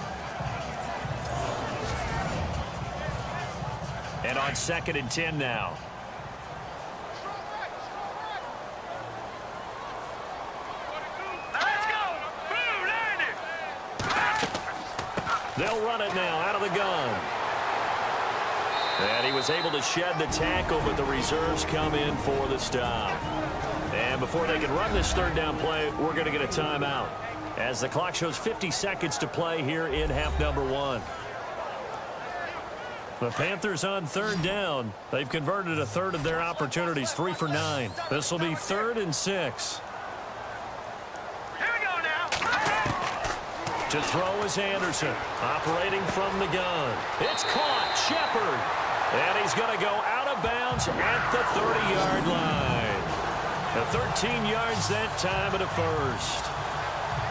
And on 2nd and 10 now. They'll run it now out of the gun. And he was able to shed the tackle, but the reserves come in for the stop. And before they can run this third down play, we're going to get a timeout, as the clock shows 50 seconds to play here in half number 1. The Panthers on third down. They've converted a third of their opportunities, 3 for 9. This will be 3rd and 6. To throw is Anderson, operating from the gun. It's caught, Shepard. And he's going to go out of bounds at the 30-yard line. The 13 yards that time at a first.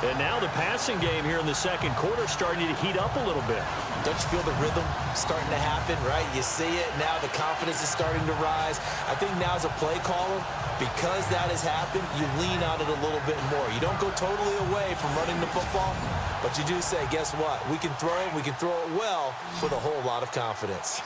And now the passing game here in the second quarter starting to heat up a little bit. Don't you feel the rhythm starting to happen, right? You see it. Now the confidence is starting to rise. I think now as a play caller, because that has happened, you lean on it a little bit more. You don't go totally away from running the football, but you do say, guess what? We can throw it. We can throw it well with a whole lot of confidence.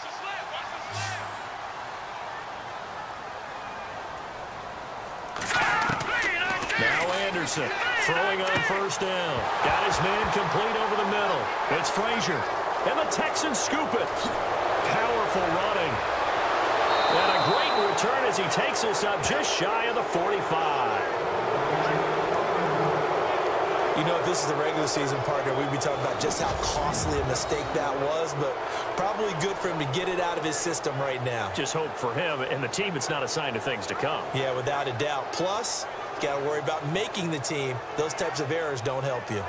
Now Anderson throwing on first down. Got his man complete over the middle. It's Frazier. And the Texans scoop it. Powerful running. And a great return as he takes us up just shy of the 45. You know, if this is the regular season, partner, we'd be talking about just how costly a mistake that was, but probably good for him to get it out of his system right now. Just hope for him and the team it's not a sign of things to come. Yeah, without a doubt. Plus, you got to worry about making the team. Those types of errors don't help you.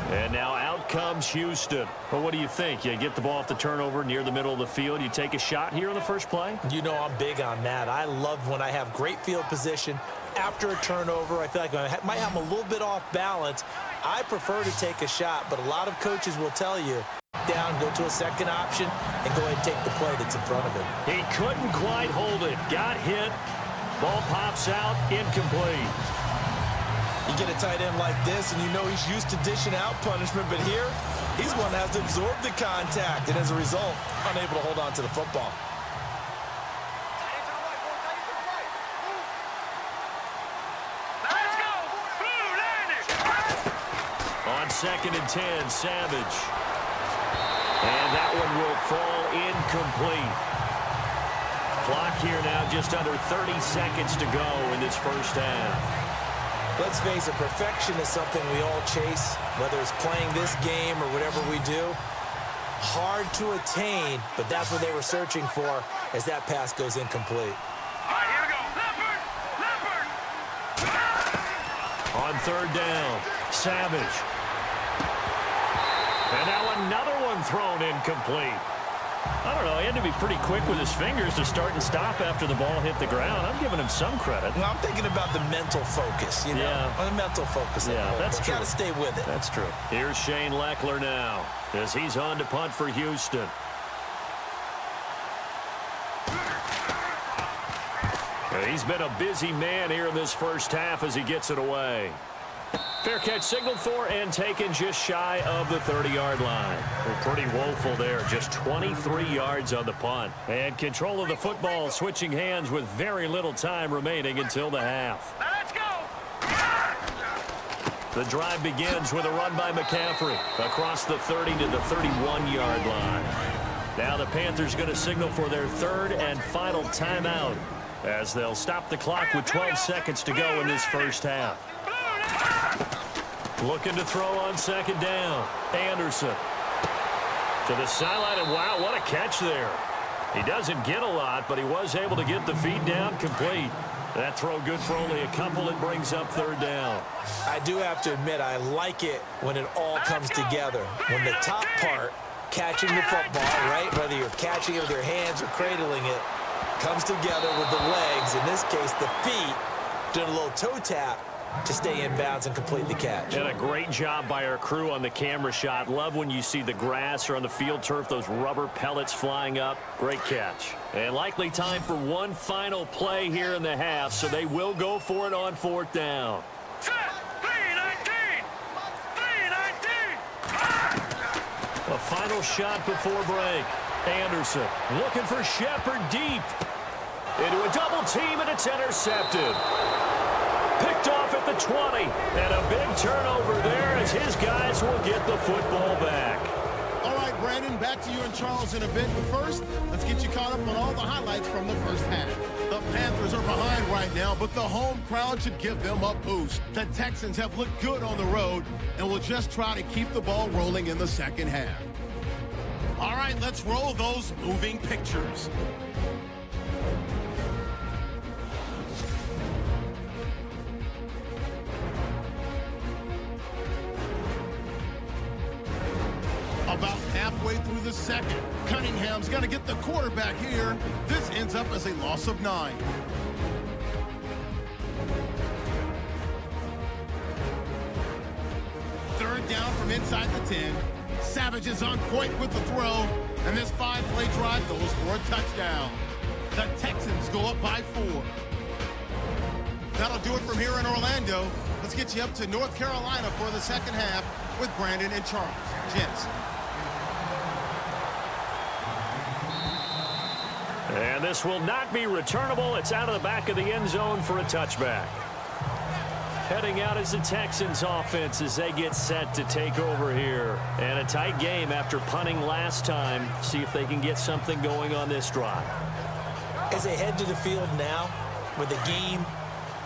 And now out comes Houston. Well, what do you think? You get the ball off the turnover near the middle of the field. You take a shot here on the first play? You know I'm big on that. I love when I have great field position after a turnover. I feel like I might have a little bit off balance. I prefer to take a shot, but a lot of coaches will tell you, down, go to a second option, and go ahead and take the play that's in front of him. He couldn't quite hold it. Got hit. Ball pops out. Incomplete. You get a tight end like this, and you know he's used to dishing out punishment, but here, he's one that has to absorb the contact, and as a result, unable to hold on to the football. 2nd and 10, Savage. And that one will fall incomplete. Clock here now just under 30 seconds to go in this first half. Let's face it, perfection is something we all chase, whether it's playing this game or whatever we do. Hard to attain, but that's what they were searching for as that pass goes incomplete. All right, here we go. Leopard! On 3rd down, Savage. And now another one thrown incomplete. I don't know, he had to be pretty quick with his fingers to start and stop after the ball hit the ground. I'm giving him some credit. Well, I'm thinking about the mental focus, you know? Yeah. The mental focus. Yeah, that's true. Got to stay with it. That's true. Here's Shane Leckler now as he's on to punt for Houston. He's been a busy man here in this first half as he gets it away. Fair catch signaled for and taken just shy of the 30-yard line. They're pretty woeful there, just 23 yards on the punt. And control of the football switching hands with very little time remaining until the half. Now let's go! The drive begins with a run by McCaffrey across the 30 to the 31-yard line. Now the Panthers going to signal for their 3rd and final timeout as they'll stop the clock with 12 seconds to go in this first half. Looking to throw on 2nd down. Anderson to the sideline, and wow, what a catch there. He doesn't get a lot, but he was able to get the feet down complete. That throw good for only a couple. It brings up 3rd down. I do have to admit, I like it when it all comes together. When the top part, catching the football, right, whether you're catching it with your hands or cradling it, comes together with the legs, in this case the feet, doing a little toe tap to stay in bounds and complete the catch. And a great job by our crew on the camera shot. Love when you see the grass or on the field turf, those rubber pellets flying up. Great catch. And likely time for one final play here in the half, so they will go for it on 4th down. Set! 3-19! 3-19! A final shot before break. Anderson looking for Shepard deep. Into a double team, and it's intercepted. Picked off at the 20, and a big turnover there as his guys will get the football back. All right, Brandon, back to you and Charles in a bit. But first, let's get you caught up on all the highlights from the first half. The Panthers are behind right now, but the home crowd should give them a boost. The Texans have looked good on the road and will just try to keep the ball rolling in the second half. All right, let's roll those moving pictures. About halfway through the second, Cunningham's got to get the quarterback here. This ends up as a loss of 9. Third down from inside the 10. Savage is on point with the throw, and this 5-play drive goes for a touchdown. The Texans go up by 4. That'll do it from here in Orlando. Let's get you up to North Carolina for the second half with Brandon and Charles. Gents. And this will not be returnable. It's out of the back of the end zone for a touchback. Heading out is the Texans offense as they get set to take over here. And a tight game after punting last time. See if they can get something going on this drive. As they head to the field now, with the game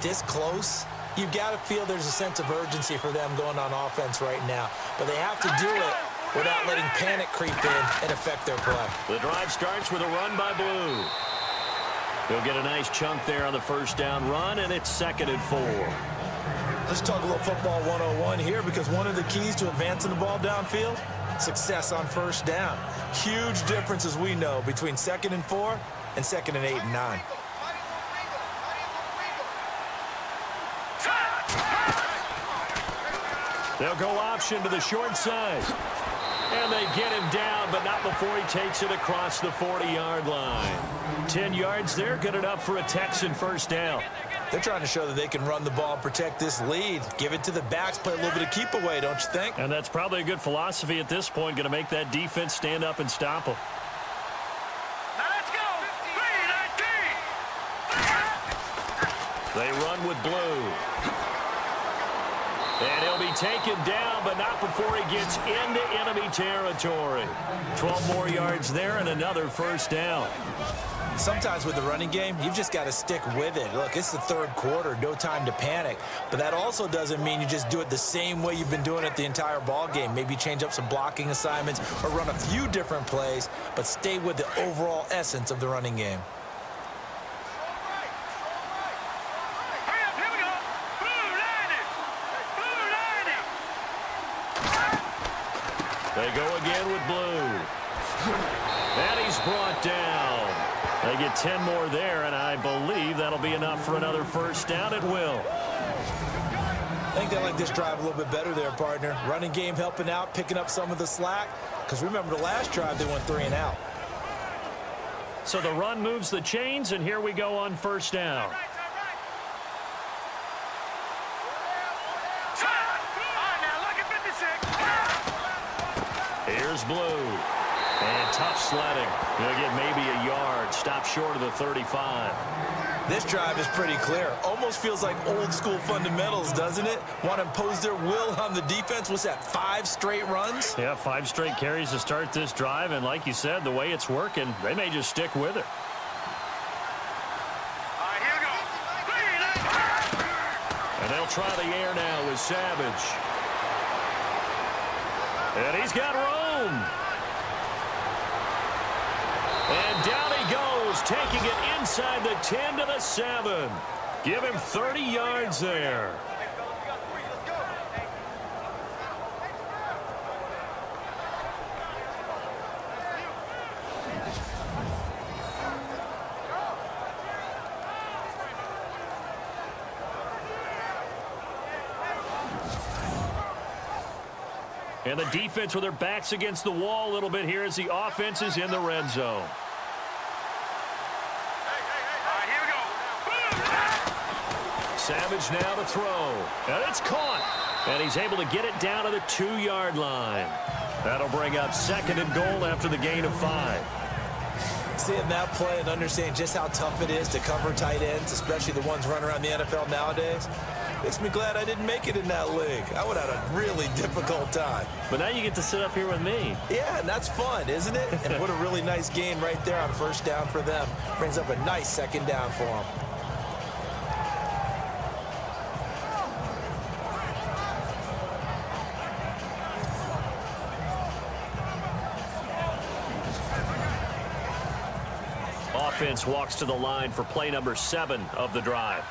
this close, you've got to feel there's a sense of urgency for them going on offense right now. But they have to do it without letting panic creep in and affect their play. The drive starts with a run by Blue. He'll get a nice chunk there on the first down run, and it's 2nd and 4. Let's talk a little football 101 here, because one of the keys to advancing the ball downfield, success on first down. Huge difference, as we know, between 2nd and 4 and 2nd and 8 and 9. They'll go option to the short side. And they get him down, but not before he takes it across the 40-yard line. 10 yards there, good enough for a Texan first down. They're trying to show that they can run the ball and protect this lead. Give it to the backs, play a little bit of keep away, don't you think? And that's probably a good philosophy at this point, going to make that defense stand up and stop them. Now let's go! 3-19! They run with Blue. And he'll be taken down, but not before he gets into enemy territory. 12 more yards there and another first down. Sometimes with the running game, you've just got to stick with it. Look, it's the third quarter, no time to panic. But that also doesn't mean you just do it the same way you've been doing it the entire ball game. Maybe change up some blocking assignments or run a few different plays, but stay with the overall essence of the running game. They go again with blue. And he's brought down. They get 10 more there, and I believe that'll be enough for another first down. It will. I think they like this drive a little bit better there, partner. Running game helping out, picking up some of the slack. Because remember, the last drive, they went 3 and out. So the run moves the chains, and here we go on first down. Here's blue. And tough sledding. He'll get maybe a yard. Stop short of the 35. This drive is pretty clear. Almost feels like old school fundamentals, doesn't it? Want to impose their will on the defense. What's that, 5 straight runs? Yeah, 5 straight carries to start this drive. And like you said, the way it's working, they may just stick with it. And they'll try the air now with Savage. And he's got room. And down he goes, taking it inside the 10 to the 7. Give him 30 yards there. And the defense with their backs against the wall a little bit here as the offense is in the red zone. Savage now to throw. And it's caught. And he's able to get it down to the 2-yard line. That'll bring up 2nd and goal after the gain of 5. Seeing that play and understanding just how tough it is to cover tight ends, especially the ones running around the NFL nowadays, makes me glad I didn't make it in that league. I would have had a really difficult time. But now you get to sit up here with me. Yeah, and that's fun, isn't it? And what a really nice gain right there on first down for them. Brings up a nice 2nd down for them. Offense walks to the line for play number 7 of the drive.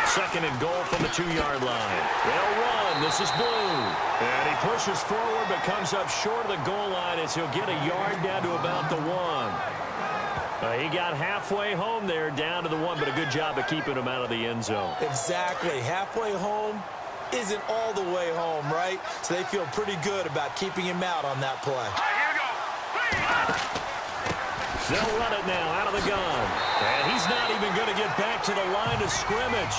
Second and goal from the 2-yard line. They'll run. This is blue. And he pushes forward but comes up short of the goal line as he'll get a yard down to about the 1. He got halfway home there down to the 1, but a good job of keeping him out of the end zone. Exactly. Halfway home isn't all the way home, right? So they feel pretty good about keeping him out on that play. They'll run it now out of the gun. And he's not even going to get back to the line of scrimmage.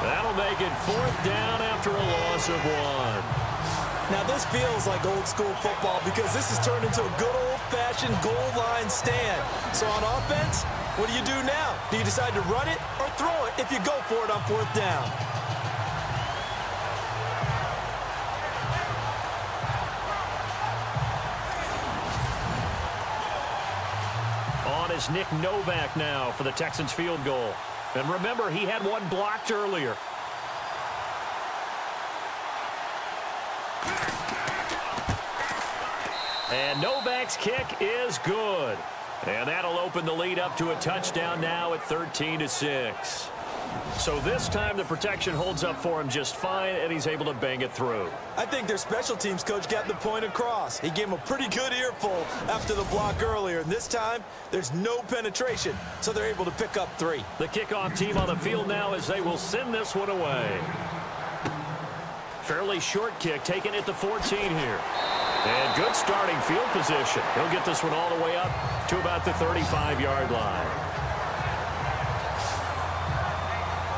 That'll make it 4th down after a loss of 1. Now this feels like old school football because this has turned into a good old-fashioned goal line stand. So on offense, what do you do now? Do you decide to run it or throw it if you go for it on 4th down? On is Nick Novak now for the Texans field goal. And remember, he had one blocked earlier. And Novak's kick is good. And that'll open the lead up to a touchdown now at 13-6. So this time the protection holds up for him just fine, and he's able to bang it through. I think their special teams coach got the point across. He gave him a pretty good earful after the block earlier, and this time there's no penetration, so they're able to pick up 3. The kickoff team on the field now as they will send this one away. Fairly short kick taken at the 14 here. And good starting field position. He'll get this one all the way up to about the 35-yard line.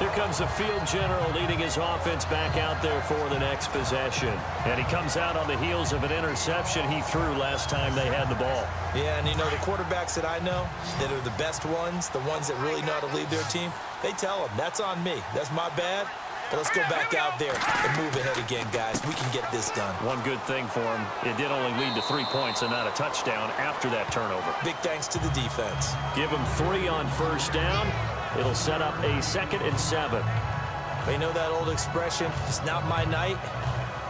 They're comes the field general leading his offense back out there for the next possession. And he comes out on the heels of an interception he threw last time they had the ball. Yeah, and you know, the quarterbacks that I know that are the best ones, the ones that really know how to lead their team, they tell them, that's on me. That's my bad. But let's go back out there and move ahead again, guys. We can get this done. One good thing for him, it did only lead to 3 points and not a touchdown after that turnover. Big thanks to the defense. Give him 3 on first down. It'll set up a 2nd and 7. You know that old expression, it's not my night?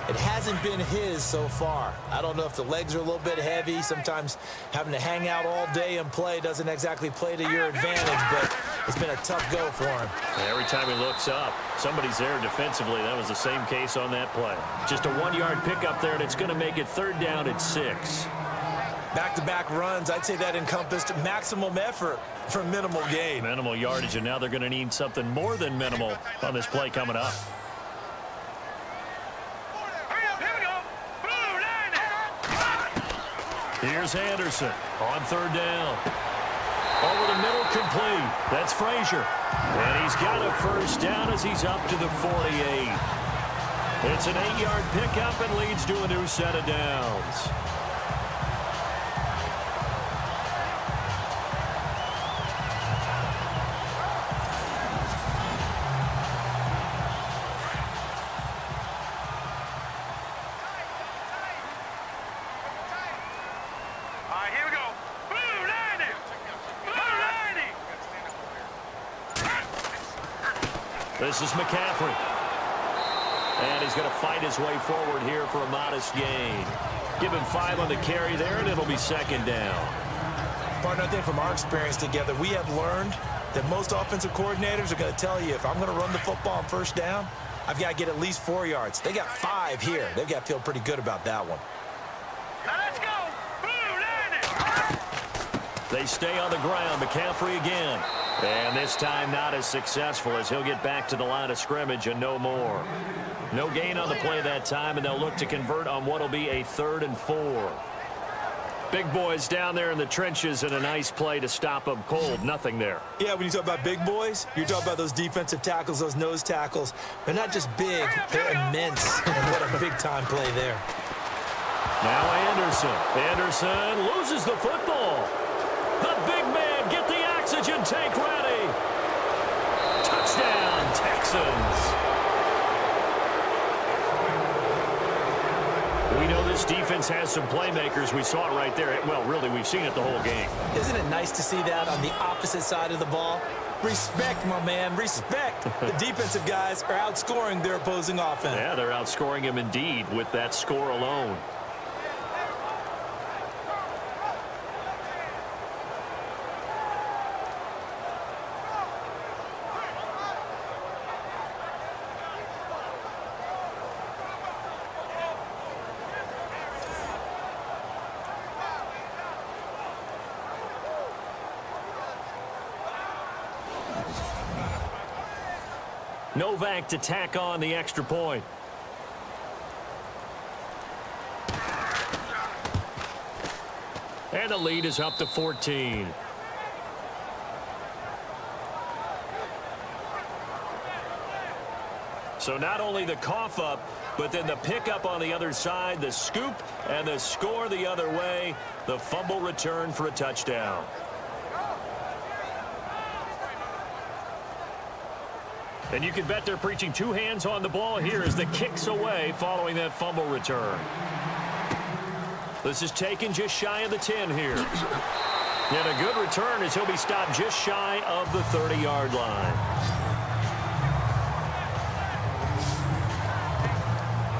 It hasn't been his so far. I don't know if the legs are a little bit heavy. Sometimes having to hang out all day and play doesn't exactly play to your advantage, but it's been a tough go for him. Every time he looks up, somebody's there defensively. That was the same case on that play. Just a 1-yard pickup there, and it's going to make it 3rd down at 6. Back-to-back runs, I'd say that encompassed maximum effort for minimal gain. Minimal yardage, and now they're going to need something more than minimal on this play coming up. Here's Anderson on 3rd down. Over the middle, complete. That's Frazier. And he's got a first down as he's up to the 48. It's an 8-yard pickup and leads to a new set of downs. This is McCaffrey. And he's going to fight his way forward here for a modest gain. Give him 5 on the carry there, and it'll be 2nd down. Partner, I think from our experience together, we have learned that most offensive coordinators are going to tell you, if I'm going to run the football on first down, I've got to get at least 4 yards. They got 5 here. They've got to feel pretty good about that one. Now let's go. They stay on the ground. McCaffrey again. And this time not as successful as he'll get back to the line of scrimmage and no more. No gain on the play that time, and they'll look to convert on what will be a 3rd and 4. Big boys down there in the trenches, and a nice play to stop them cold. Nothing there. Yeah, when you talk about big boys, you're talking about those defensive tackles, those nose tackles. They're not just big, they're immense. And what a big-time play there. Now Anderson. Anderson loses the football. The big man, get the oxygen tank ready. Touchdown, Texans. We know this defense has some playmakers. We saw it right there. Well, really, we've seen it the whole game. Isn't it nice to see that on the opposite side of the ball? Respect, my man, respect. The defensive guys are outscoring their opposing offense. Yeah, they're outscoring him indeed with that score alone. Novak to tack on the extra point. And the lead is up to 14. So not only the cough up, but then the pickup on the other side, the scoop, and the score the other way. The fumble return for a touchdown. And you can bet they're preaching 2 hands on the ball here as the kick's away following that fumble return. This is taken just shy of the 10 here. And a good return as he'll be stopped just shy of the 30-yard line.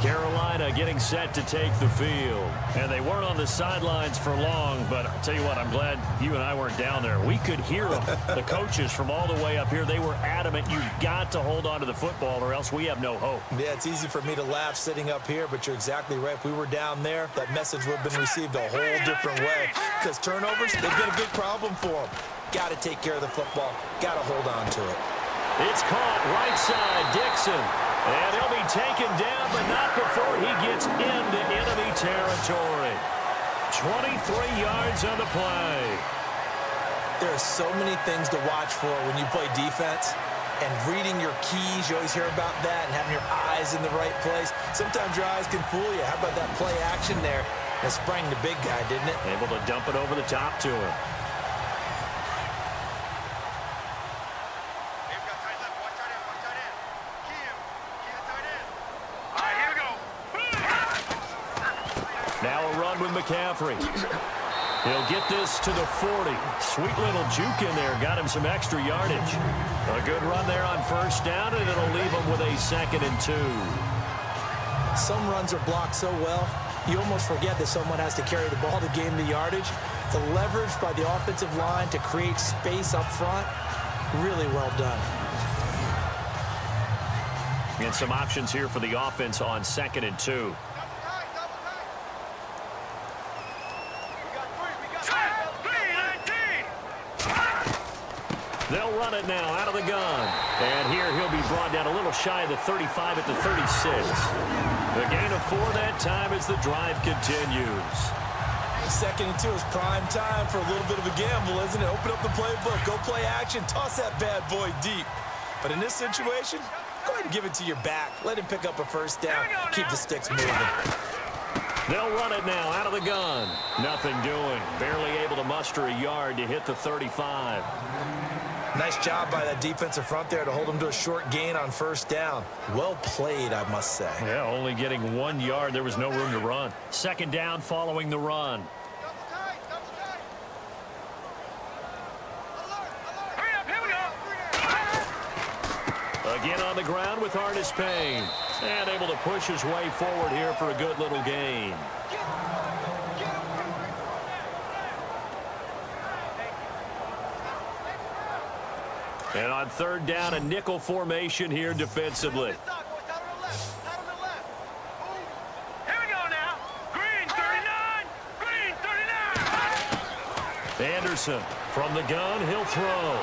Carolina getting set to take the field. And they weren't on the sidelines for long, but I'll tell you what, I'm glad you and I weren't down there. We could hear them. The coaches from all the way up here, they were adamant, you've got to hold on to the football or else we have no hope. Yeah, it's easy for me to laugh sitting up here, but you're exactly right. If we were down there, that message would have been received a whole different way. Because turnovers, they've been a big problem for them. Got to take care of the football. Got to hold on to it. It's caught right side, Dixon. And he'll be taken down, but not before he gets into enemy territory. 23 yards on the play. There are so many things to watch for when you play defense. and reading your keys. You always hear about that, and having your eyes in the right place. Sometimes your eyes can fool you. How about that play action there? That sprang the big guy, didn't it? Able to dump it over the top to him. Now a run with McCaffrey. He'll get this to the 40. Sweet little juke in there. Got him some extra yardage. A good run there on first down, and it'll leave him with a 2nd and 2. Some runs are blocked so well, you almost forget that someone has to carry the ball to gain the yardage. The leverage by the offensive line to create space up front, really well done. And some options here for the offense on 2nd and 2. They'll run it now out of the gun. And here he'll be brought down a little shy of the 35 at the 36. The gain of 4 that time as the drive continues. 2nd and 2 is prime time for a little bit of a gamble, isn't it? Open up the playbook, go play action, toss that bad boy deep. But in this situation, go ahead and give it to your back. Let him pick up a first down. Keep the sticks moving. They'll run it now out of the gun. Nothing doing. Barely able to muster a yard to hit the 35. Nice job by that defensive front there to hold him to a short gain on first down. Well played, I must say. Yeah, only getting 1 yard. There was no room to run. 2nd down following the run. Again on the ground with Artis Payne. And able to push his way forward here for a good little gain. And on 3rd down, a nickel formation here defensively. Here we go now. Green 39. Green 39. Anderson from the gun, he'll throw.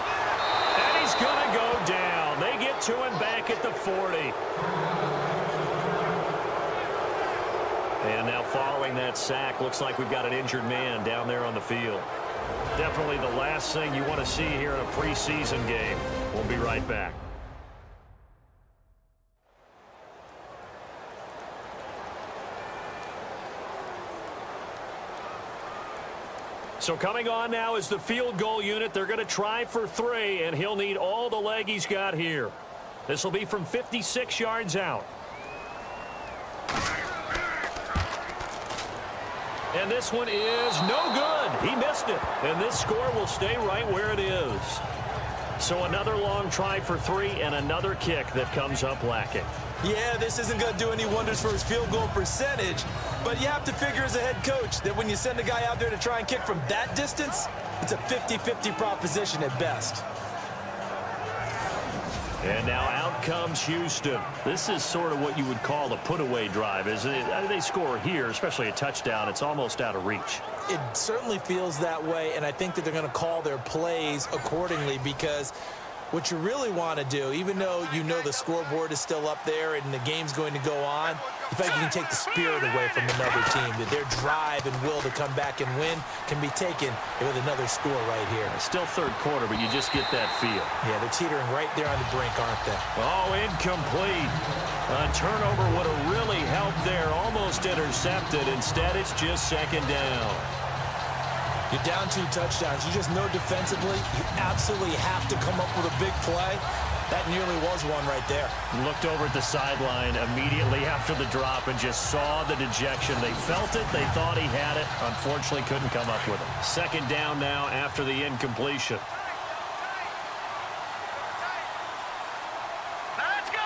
And he's going to go down. They get to him back at the 40. And now following that sack, looks like we've got an injured man down there on the field. Definitely the last thing you want to see here in a preseason game. We'll be right back. So coming on now is the field goal unit. They're going to try for 3, and he'll need all the leg he's got here. This will be from 56 yards out. And this one is no good. He missed it. And this score will stay right where it is. So another long try for 3 and another kick that comes up lacking. Yeah, this isn't going to do any wonders for his field goal percentage, but you have to figure as a head coach that when you send a guy out there to try and kick from that distance, it's a 50-50 proposition at best. And now out comes Houston. This is sort of what you would call a put-away drive. They score here, especially a touchdown, it's almost out of reach. It certainly feels that way, and I think that they're going to call their plays accordingly because what you really want to do, even though you know the scoreboard is still up there and the game's going to go on, you feel like you can take the spirit away from another team, that their drive and will to come back and win can be taken with another score right here. Still 3rd quarter, but you just get that feel. Yeah, they're teetering right there on the brink, aren't they? Oh, incomplete. A turnover would have really helped there, almost intercepted. Instead, it's just 2nd down. You're down 2 touchdowns. You just know defensively you absolutely have to come up with a big play. That nearly was one right there. Looked over at the sideline immediately after the drop and just saw the dejection. They felt it. They thought he had it. Unfortunately, couldn't come up with it. 2nd down now after the incompletion. Let's go.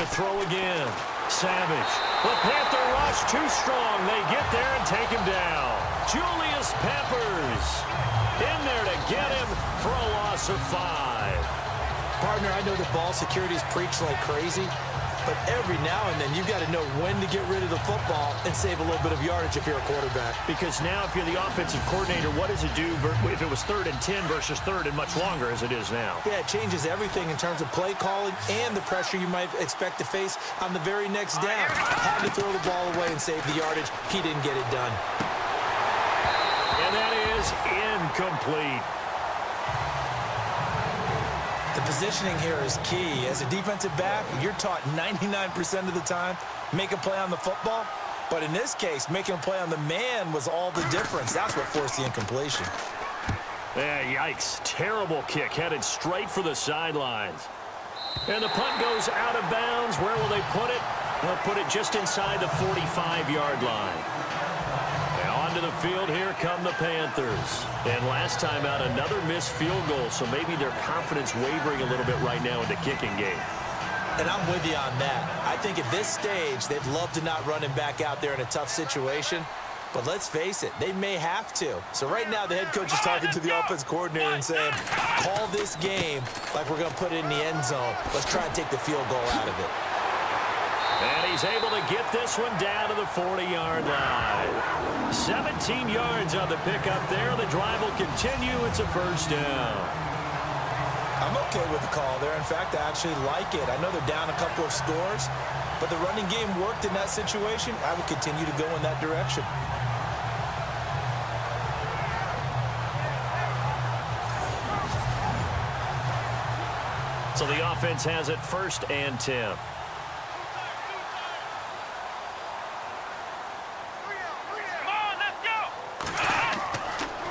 To throw again. Savage. The Panther rush too strong. They get there and take him down. Julius Peppers in there to get him for a loss of 5. Partner, I know the ball security is preached like crazy, but every now and then you've got to know when to get rid of the football and save a little bit of yardage if you're a quarterback. Because now if you're the offensive coordinator, what does it do if it was 3rd and 10 versus 3rd and much longer as it is now? Yeah, it changes everything in terms of play calling and the pressure you might expect to face on the very next down. Had to throw the ball away and save the yardage. He didn't get it done. And that is incomplete. The positioning here is key. As a defensive back, you're taught 99% of the time, make a play on the football. But in this case, making a play on the man was all the difference. That's what forced the incompletion. Yeah, yikes. Terrible kick headed straight for the sidelines. And the punt goes out of bounds. Where will they put it? They'll put it just inside the 45-yard line. Now onto the field, here come the Panthers. And last time out, another missed field goal, so maybe their confidence wavering a little bit right now in the kicking game. And I'm with you on that. I think at this stage, they'd love to not run him back out there in a tough situation. But let's face it, they may have to. So right now, the head coach is talking to the offense coordinator and saying, call this game like we're going to put it in the end zone. Let's try and take the field goal out of it. And he's able to get this one down to the 40-yard line. 17 yards on the pickup there. The drive will continue. It's a first down. I'm okay with the call there. In fact, I actually like it. I know they're down a couple of scores, but the running game worked in that situation. I would continue to go in that direction. So the offense has it 1st and 10.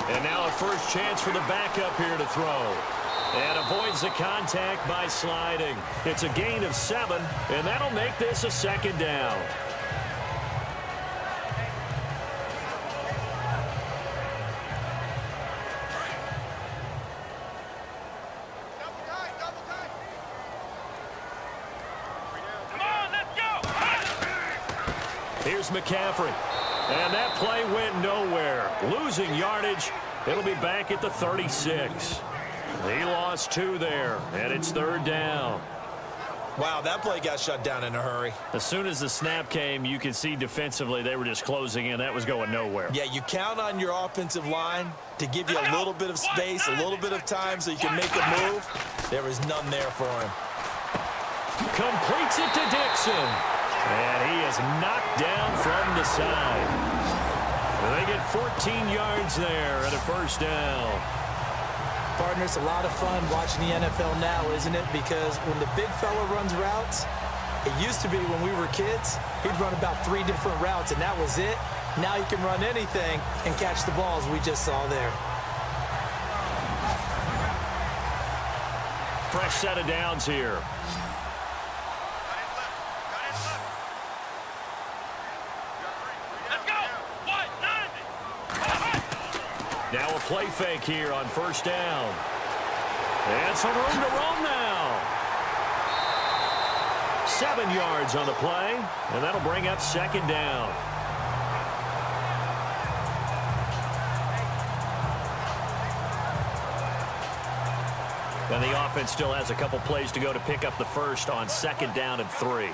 And now a first chance for the backup here to throw. And avoids the contact by sliding. It's a gain of 7, and that'll make this a 2nd down. Here's McCaffrey. And that play went nowhere. Losing yardage. It'll be back at the 36. He lost 2 there, and it's 3rd down. Wow, that play got shut down in a hurry. As soon as the snap came, you could see defensively they were just closing in. That was going nowhere. Yeah, you count on your offensive line to give you a little bit of space, a little bit of time so you can make a move. There was none there for him. Completes it to Dixon. And he is knocked down from the side. They get 14 yards there at a first down. Partner, it's a lot of fun watching the NFL now, isn't it? Because when the big fella runs routes, it used to be when we were kids, he'd run about 3 different routes, and that was it. Now he can run anything and catch the balls we just saw there. Fresh set of downs here. Now a play fake here on first down. And some room to roam now. 7 yards on the play, and that'll bring up 2nd down. And the offense still has a couple plays to go to pick up the first on 2nd down and 3.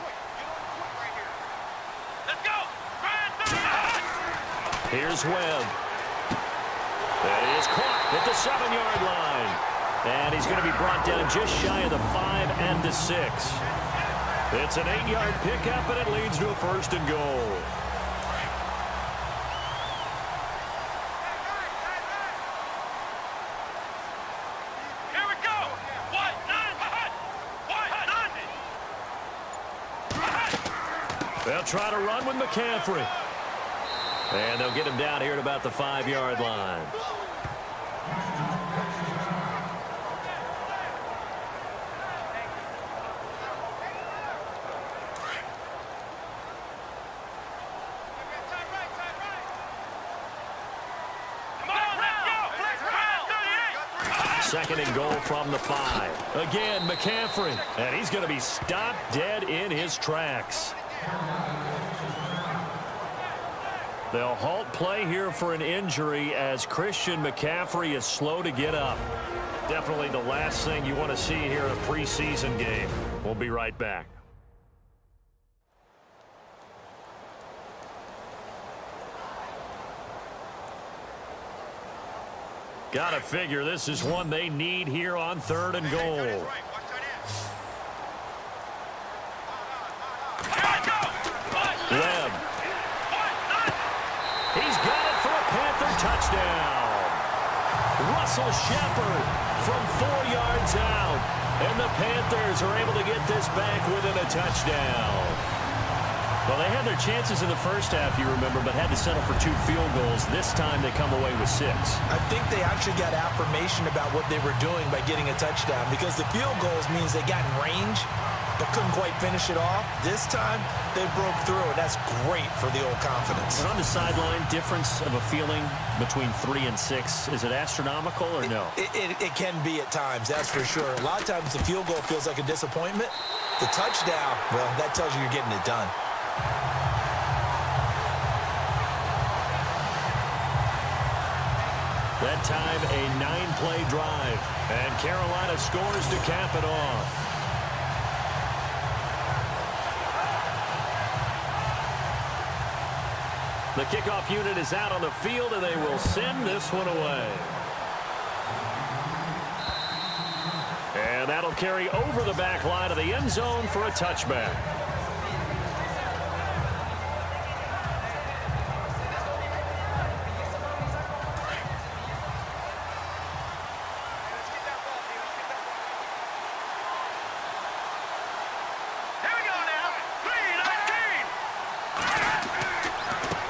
Let's go! Here's Webb. That is caught at the 7-yard line. And he's going to be brought down just shy of the 5 and the 6. It's an 8-yard pickup, and it leads to a 1st and goal. Here we go! They'll try to run with McCaffrey. And they'll get him down here at about the 5-yard line. Second and goal from the 5. Again, McCaffrey. And he's going to be stopped dead in his tracks. They'll halt play here for an injury as Christian McCaffrey is slow to get up. Definitely the last thing you want to see here in a preseason game. We'll be right back. Gotta figure this is one they need here on 3rd and goal. Webb. He's got it for a Panther touchdown. Russell Shepard from 4 yards out. And the Panthers are able to get this back within a touchdown. Well, they had their chances in the first half, you remember, but had to settle for 2 field goals. This time they come away with 6. I think they actually got affirmation about what they were doing by getting a touchdown, because the field goals means they got in range but couldn't quite finish it off. This time, they broke through, and that's great for the old confidence. And on the sideline, difference of a feeling between 3 and 6, is it astronomical or no? It can be at times, that's for sure. A lot of times the field goal feels like a disappointment. The touchdown, well, that tells you you're getting it done. That time, a 9-play drive. And Carolina scores to cap it off. The kickoff unit is out on the field, and they will send this one away. And that'll carry over the back line of the end zone for a touchback.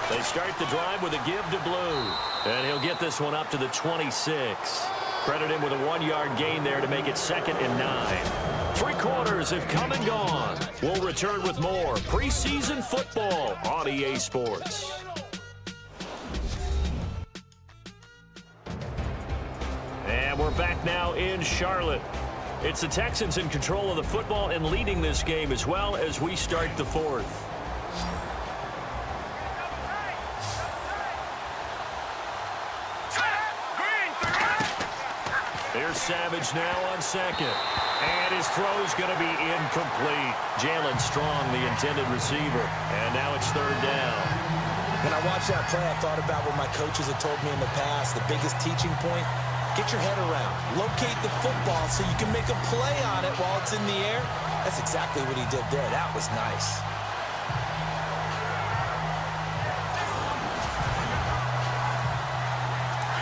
They start the drive with a give to Blue. And he'll get this one up to the 26. Credit him with a 1-yard gain there to make it 2nd and 9. 3 quarters have come and gone. We'll return with more preseason football on EA Sports. And we're back now in Charlotte. It's the Texans in control of the football and leading this game as well as we start the 4th. Here's Savage now on 2nd. And his throw's going to be incomplete. Jalen Strong, the intended receiver. And now it's 3rd down. When I watched that play, I thought about what my coaches had told me in the past. The biggest teaching point, get your head around. Locate the football so you can make a play on it while it's in the air. That's exactly what he did there. That was nice.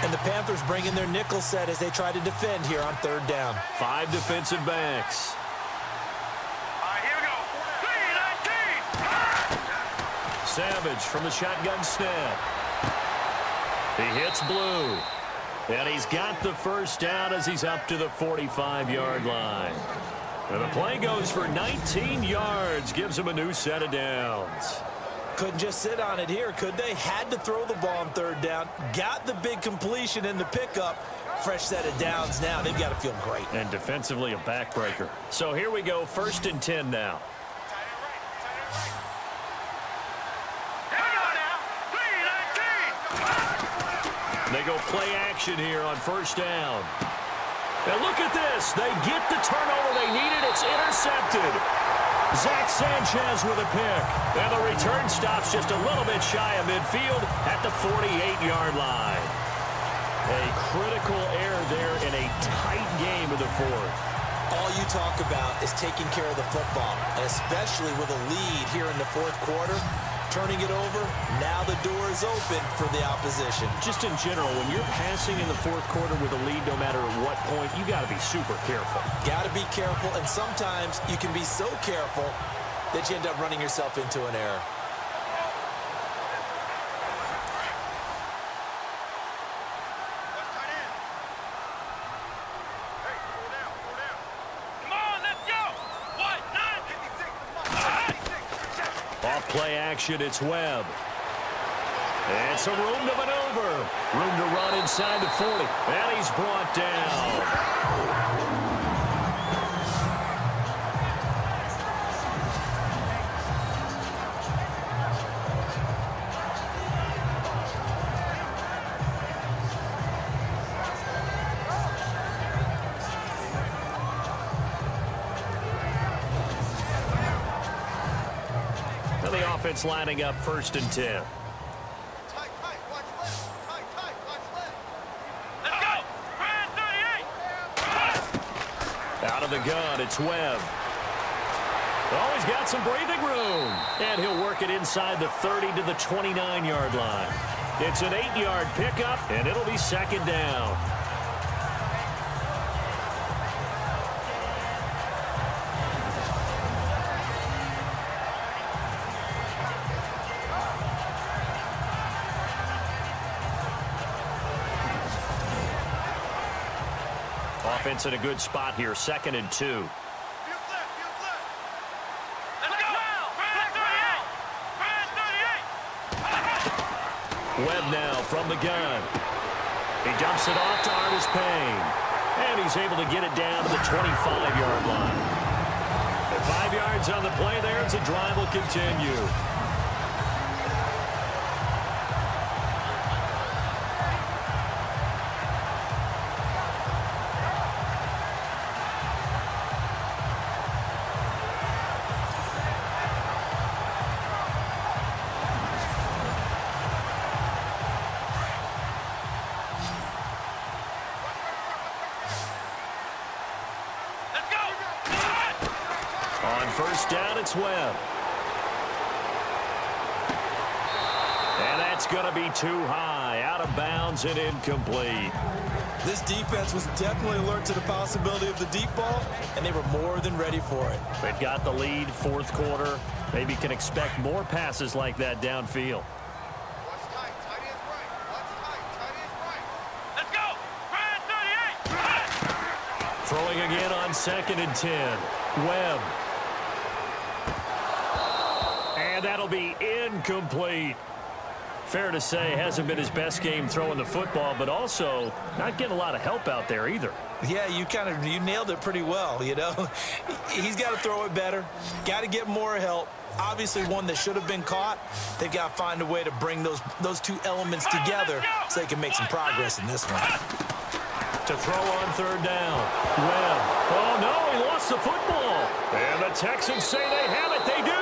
And the Panthers bring in their nickel set as they try to defend here on 3rd down. 5 defensive backs. All right, here we go. 3-19. Savage from the shotgun snap. He hits Blue. And he's got the 1st down as he's up to the 45-yard line. And the play goes for 19 yards. Gives him a new set of downs. Couldn't just sit on it here, could they? Had to throw the ball on 3rd down. Got the big completion in the pickup. Fresh set of downs now. They've got to feel great. And defensively a backbreaker. So here we go, 1st and 10 now. Here we go now. 3-19. They go play action here on 1st down. And look at this. They get the turnover they needed. It's intercepted. Zach Sanchez with a pick. And the return stops just a little bit shy of midfield at the 48-yard line. A critical error there in a tight game of the 4th. All you talk about is taking care of the football, and especially with a lead here in the 4th quarter. Turning it over, now the door is open for the opposition. Just in general, when you're passing in the 4th quarter with a lead, no matter at what point, you got to be super careful. Got to be careful, and sometimes you can be so careful that you end up running yourself into an error. Off play action, it's Webb. And some room to maneuver. Room to run inside the 40. And he's brought down. Offense lining up 1st and 10. Let's go. Brand 38. Out of the gun, it's Webb. Oh, he's got some breathing room. And he'll work it inside the 30 to the 29-yard line. It's an 8-yard pickup, and it'll be 2nd down. offense in a good spot here, 2nd and 2. Let's go! Brand 38! Webb now from the gun. He dumps it off to Artis Payne. And he's able to get it down to the 25-yard line. And 5 yards on the play there as the drive will continue. On first down, it's Webb. And that's going to be too high, out of bounds and incomplete. This defense was definitely alert to the possibility of the deep ball, and they were more than ready for it. They've got the lead, 4th quarter. Maybe can expect more passes like that downfield. Let's go! Brand 38! Throwing again on 2nd and 10. Webb. And that'll be incomplete. Fair to say, hasn't been his best game throwing the football, but also not getting a lot of help out there either. Yeah, you nailed it pretty well, you know. He's got to throw it better. Got to get more help. Obviously one that should have been caught. They've got to find a way to bring those two elements together so they can make some progress in this one. To throw on 3rd down. Webb. Oh, no, he lost the football. And the Texans say they have it. They do.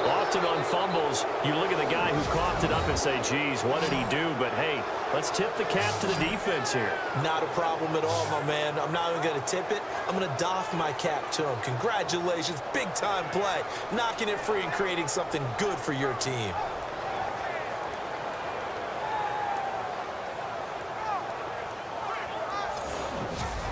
Often on fumbles, you look at the guy who coughed it up and say, geez, what did he do? But, hey, let's tip the cap to the defense here. Not a problem at all, my man. I'm not even going to tip it. I'm going to doff my cap to him. Congratulations. Big-time play. Knocking it free and creating something good for your team.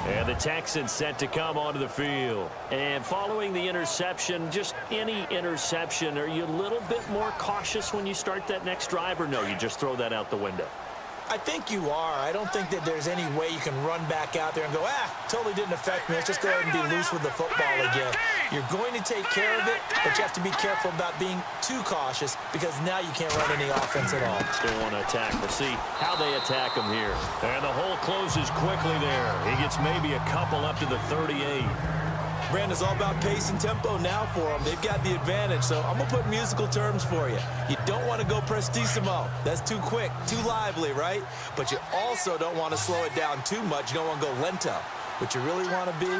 And the Texans set to come onto the field. And following the interception, just any interception, are you a little bit more cautious when you start that next drive, or no, you just throw that out the window? I think you are. I don't think that there's any way you can run back out there and go, totally didn't affect me. Let's just go ahead and be loose with the football again. You're going to take care of it, but you have to be careful about being too cautious because now you can't run any offense at all. Still want to attack. We'll see how they attack him here. And the hole closes quickly there. He gets maybe a couple up to the 38. Brandon's all about pace and tempo now for them. They've got the advantage, so I'm going to put musical terms for you. You don't want to go prestissimo. That's too quick, too lively, right? But you also don't want to slow it down too much. You don't want to go lento. What you really want to be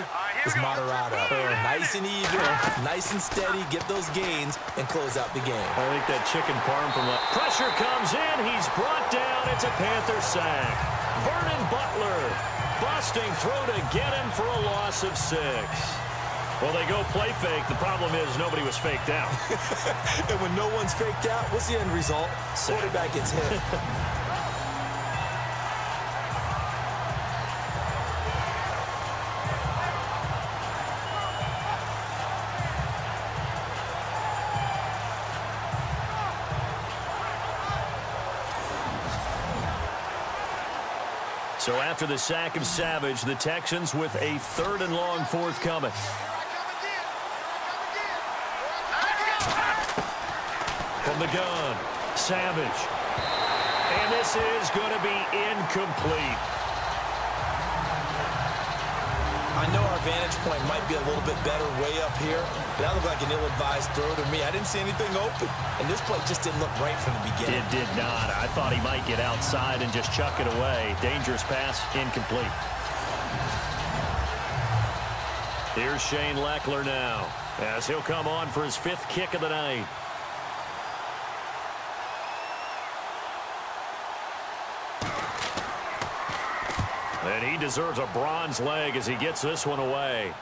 is moderato. Nice and even, nice and steady, get those gains, and close out the game. I think that chicken parm from the pressure comes in. He's brought down. It's a Panther sack. Vernon Butler busting through to get him for a loss of 6. Well, they go play fake. The problem is nobody was faked out. And when no one's faked out, what's the end result? Quarterback gets hit. So after the sack of Savage, the Texans with a 3rd and long forthcoming. From the gun, Savage. And this is going to be incomplete. I know our vantage point might be a little bit better way up here, but that looked like an ill-advised throw to me. I didn't see anything open, and this play just didn't look right from the beginning. It did not. I thought he might get outside and just chuck it away. Dangerous pass, incomplete. Here's Shane Leckler now, as he'll come on for his 5th kick of the night. And he deserves a bronze leg as he gets this one away.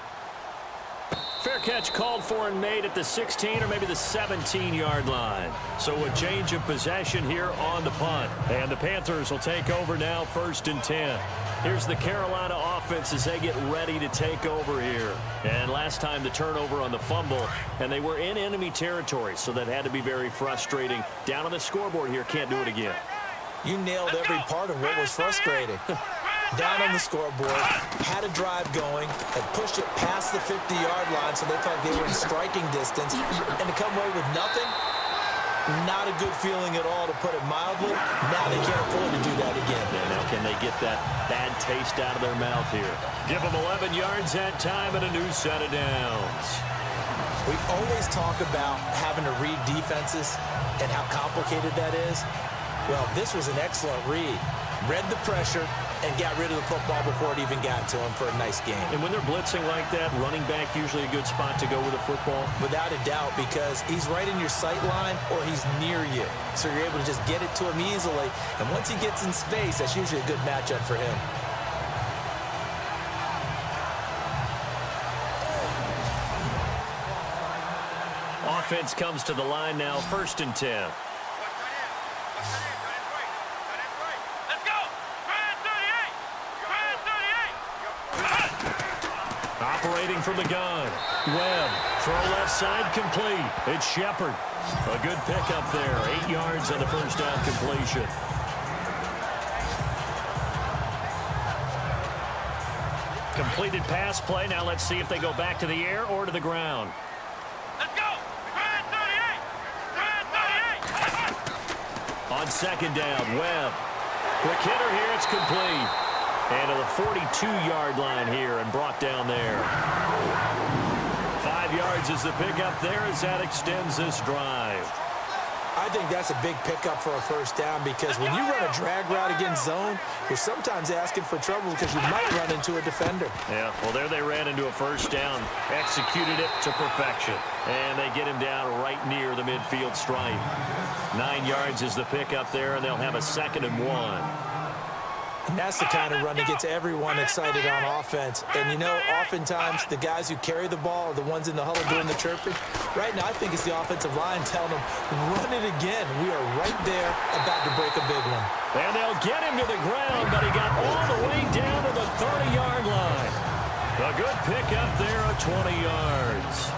fair catch called for and made at the 16 or maybe the 17-yard line. So a change of possession here on the punt. And the Panthers will take over now, 1st and 10. Here's the Carolina offense as they get ready to take over here. And last time the turnover on the fumble, and they were in enemy territory, so that had to be very frustrating. Down on the scoreboard here, can't do it again. You nailed every part of what was frustrating. Down on the scoreboard, had a drive going, and pushed it past the 50-yard line so they felt like they were in striking distance. And to come away with nothing, not a good feeling at all, to put it mildly. Now they can't afford to do that again. Yeah, now can they get that bad taste out of their mouth here? Give them 11 yards that time and a new set of downs. We always talk about having to read defenses and how complicated that is. Well, this was an excellent read. Read the pressure and got rid of the football before it even got to him for a nice game. And when they're blitzing like that, running back usually a good spot to go with the football? Without a doubt, because he's right in your sight line or he's near you. So you're able to just get it to him easily. And once he gets in space, that's usually a good matchup for him. Offense comes to the line now, 1st and 10. Operating from the gun. Webb, throw left side, complete. It's Shepard. A good pickup there. 8 yards on the first down completion. Completed pass play. Now let's see if they go back to the air or to the ground. Let's go! Try 38! On 2nd down, Webb. Quick hitter here, it's complete. And to the 42-yard line here and brought down there. 5 yards is the pickup there as that extends this drive. I think that's a big pickup for a first down because when you run a drag route against zone, you're sometimes asking for trouble because you might run into a defender. Yeah, well, there they ran into a first down, executed it to perfection. And they get him down right near the midfield stripe. 9 yards is the pickup there, and they'll have a 2nd and 1. And that's the kind of run that gets everyone excited on offense. And, you know, oftentimes the guys who carry the ball are the ones in the huddle doing the chirping. Right now, I think it's the offensive line telling them, run it again. We are right there about to break a big one. And they'll get him to the ground, but he got all the way down to the 30-yard line. A good pickup there of 20 yards.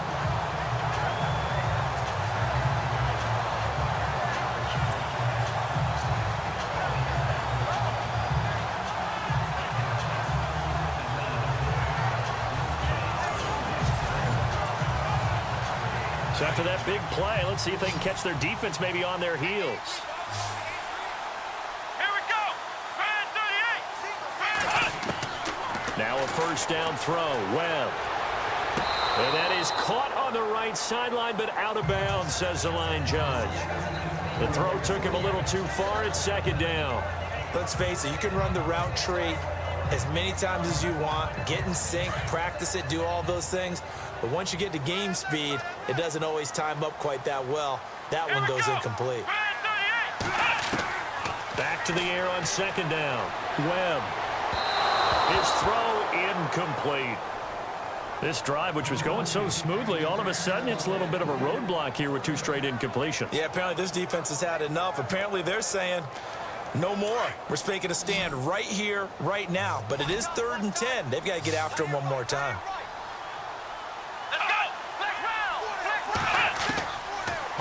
So after that big play, let's see if they can catch their defense maybe on their heels. Here we go! Try 38! Now a first down throw. Webb. And that is caught on the right sideline, but out of bounds, says the line judge. The throw took him a little too far. It's 2nd down. Let's face it, you can run the route tree as many times as you want, get in sync, practice it, do all those things. But once you get to game speed, it doesn't always time up quite that well. That one goes incomplete. Back to the air on 2nd down. Webb. His throw incomplete. This drive, which was going so smoothly, all of a sudden it's a little bit of a roadblock here with 2 straight incompletions. Yeah, apparently this defense has had enough. Apparently they're saying, no more. We're making a stand right here, right now. But it is 3rd and 10. They've got to get after him one more time. Let's go!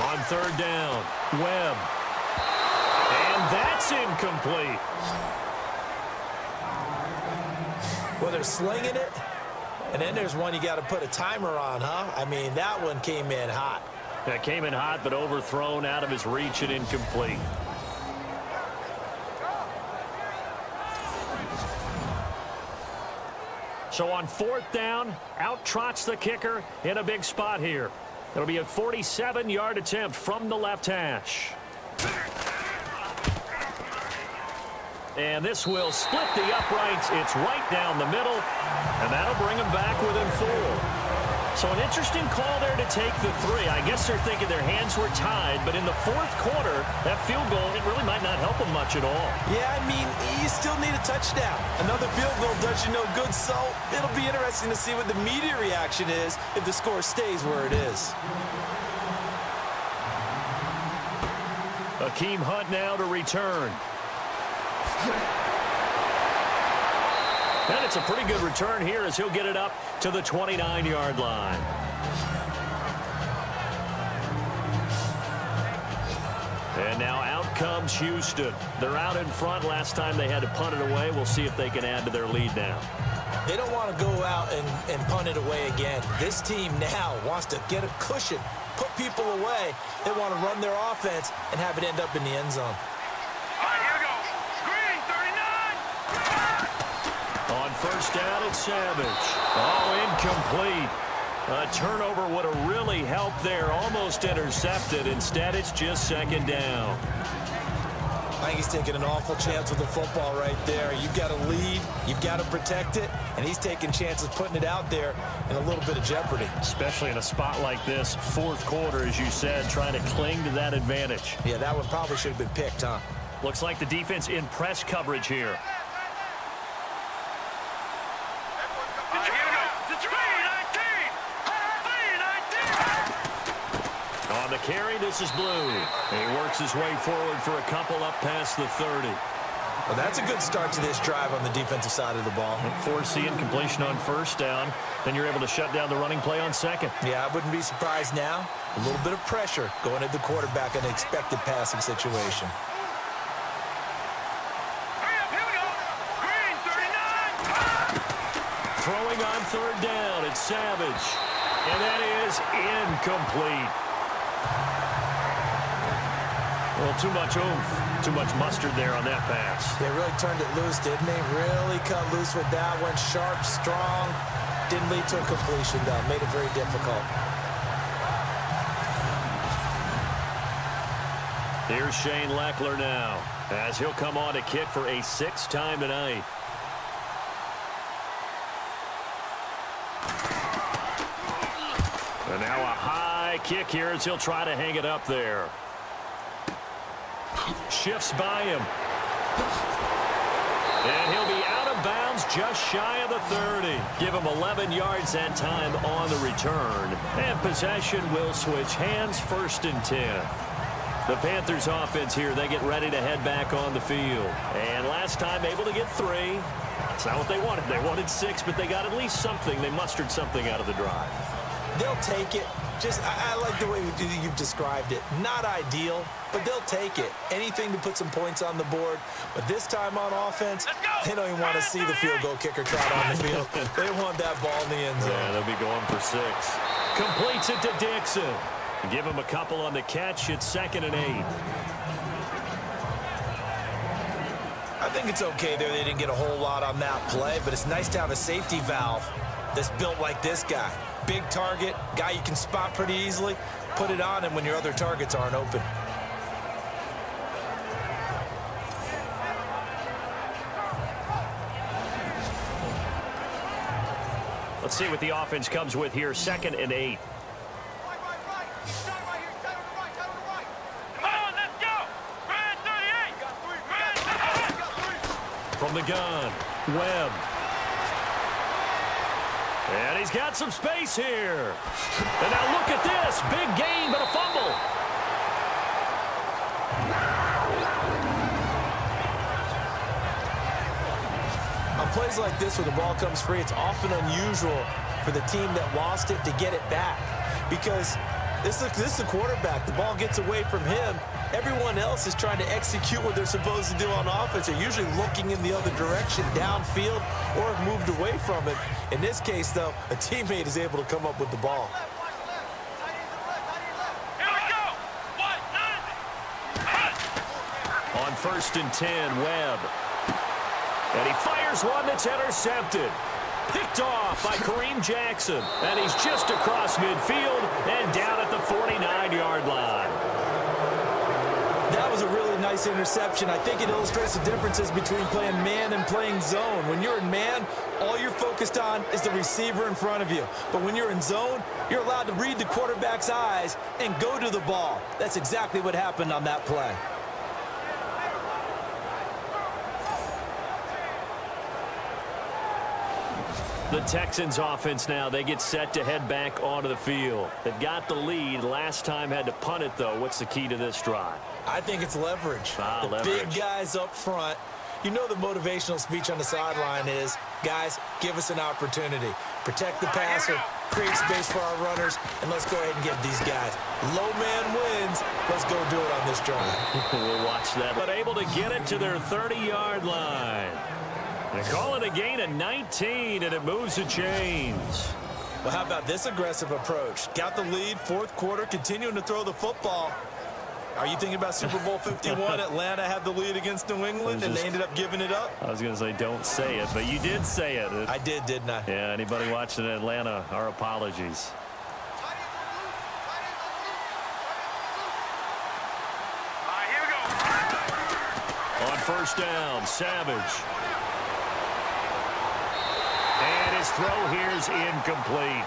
On 3rd down, Webb. And that's incomplete. Well, they're slinging it. And then there's one you got to put a timer on, huh? I mean, that one came in hot. That came in hot, but overthrown out of his reach and incomplete. So on 4th down, out trots the kicker in a big spot here. It'll be a 47-yard attempt from the left hash. And this will split the uprights. It's right down the middle, and that'll bring him back within 4. So an interesting call there to take the 3. I guess they're thinking their hands were tied, but in the 4th quarter, that field goal, it really might not help them much at all. Yeah, I mean, you still need a touchdown. Another field goal does you no good, so it'll be interesting to see what the media reaction is if the score stays where it is. Akeem Hunt now to return. And it's a pretty good return here as he'll get it up to the 29-yard line. And now out comes Houston. They're out in front. Last time they had to punt it away. We'll see if they can add to their lead now. They don't want to go out and punt it away again. This team now wants to get a cushion, put people away. They want to run their offense and have it end up in the end zone. All right, here we go. Green, 39. On first down, it's Savage. Oh, incomplete. A turnover would have really helped there. Almost intercepted. Instead, it's just second down. I think he's taking an awful chance with the football right there. You've got to lead. You've got to protect it. And he's taking chances putting it out there in a little bit of jeopardy. Especially in a spot like this, fourth quarter, as you said, trying to cling to that advantage. Yeah, that one probably should have been picked, huh? Looks like the defense in press coverage here. On the carry, this is Blue. He works his way forward for a couple up past the 30. Well, that's a good start to this drive on the defensive side of the ball. Force the incompletion on first down. Then you're able to shut down the running play on second. Yeah, I wouldn't be surprised now. A little bit of pressure going at the quarterback in an expected passing situation. Throwing on third down, it's Savage. And that is incomplete. Well, too much oomph, too much mustard there on that pass. They really turned it loose, didn't they? Really cut loose with that one. Sharp, strong. Didn't lead to a completion, though. Made it very difficult. Here's Shane Leckler now, as he'll come on to kick for a sixth time tonight. And now a high kick here as he'll try to hang it up there. Shifts by him. And he'll be out of bounds just shy of the 30. Give him 11 yards that time on the return. And possession will switch hands, first and 10. The Panthers offense here, they get ready to head back on the field. And last time able to get 3. That's not what they wanted. They wanted 6, but they got at least something. They mustered something out of the drive. They'll take it. I like the way you've described it. Not ideal, but they'll take it. Anything to put some points on the board. But this time on offense, they don't even want to see the field goal kicker trot on the field. They want that ball in the end zone. Yeah, they'll be going for 6. Completes it to Dixon. Give him a couple on the catch. It's second and 8. I think it's okay there. They didn't get a whole lot on that play, but it's nice to have a safety valve that's built like this guy. Big target, guy you can spot pretty easily. Put it on him when your other targets aren't open. Let's see what the offense comes with here. Second and 8. From the gun, Webb. And he's got some space here. And now look at this. Big gain, but a fumble. On plays like this where the ball comes free, it's often unusual for the team that lost it to get it back. Because this is the quarterback. The ball gets away from him. Everyone else is trying to execute what they're supposed to do on offense. They're usually looking in the other direction, downfield, or have moved away from it. In this case, though, a teammate is able to come up with the ball. Here we go. On first and 10, Webb. And he fires one that's intercepted. Picked off by Kareem Jackson. And he's just across midfield and down at the 49-yard line. That was a really nice interception. I think it illustrates the differences between playing man and playing zone. When you're in man, all you're focused on is the receiver in front of you. But when you're in zone, you're allowed to read the quarterback's eyes and go to the ball. That's exactly what happened on that play. The Texans offense now, they get set to head back onto the field. They've got the lead. Last time had to punt it, though. What's the key to this drive? I think it's leverage. The leverage. Big guys up front. You know the motivational speech on the sideline is, guys, give us an opportunity. Protect the passer, create space for our runners, and let's go ahead and give these guys. Low man wins. Let's go do it on this drive. We'll watch that. But able to get it to their 30-yard line. They call it a gain of 19, and it moves the chains. Well, how about this aggressive approach? Got the lead, fourth quarter, continuing to throw the football. Are you thinking about Super Bowl 51? Atlanta had the lead against New England, and they ended up giving it up? I was going to say don't say it, but you did say it. I did, didn't I? Yeah, anybody watching Atlanta, our apologies. Here we go. On first down, Savage. And his throw here is incomplete.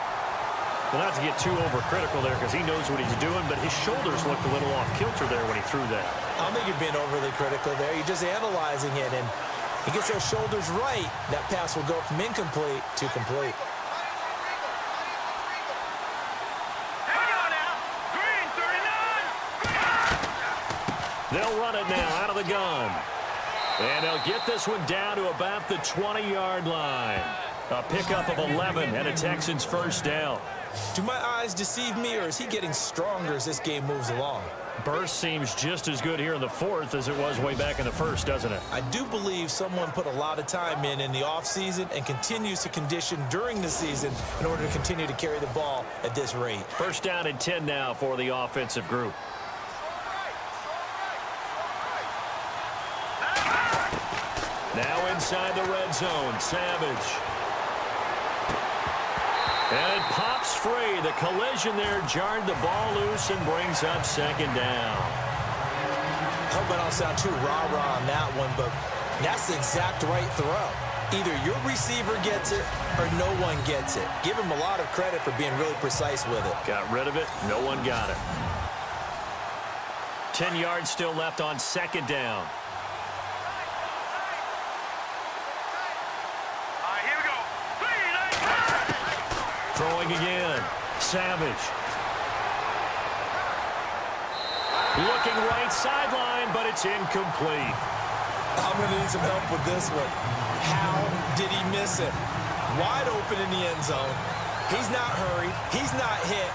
Well, not to get too overcritical there because he knows what he's doing, but his shoulders looked a little off kilter there when he threw that. I don't think you're being overly critical there. You're just analyzing it, and he gets those shoulders right. That pass will go from incomplete to complete. Here we go now. Green, 39. They'll run it now out of the gun. And they'll get this one down to about the 20-yard line. A pickup of 11 and a Texans first down. Do my eyes deceive me, or is he getting stronger as this game moves along? Burst seems just as good here in the fourth as it was way back in the first, doesn't it? I do believe someone put a lot of time in the offseason and continues to condition during the season in order to continue to carry the ball at this rate. First down and 10 now for the offensive group. Now inside the red zone, Savage. And it pops free. The collision there jarred the ball loose and brings up second down. I hope I don't sound too rah-rah on that one, but that's the exact right throw. Either your receiver gets it or no one gets it. Give him a lot of credit for being really precise with it. Got rid of it. No one got it. 10 yards still left on second down. Here we go. Throwing again. Savage. Looking right sideline, but it's incomplete. I'm going to need some help with this one. How did he miss it? Wide open in the end zone. He's not hurried. He's not hit.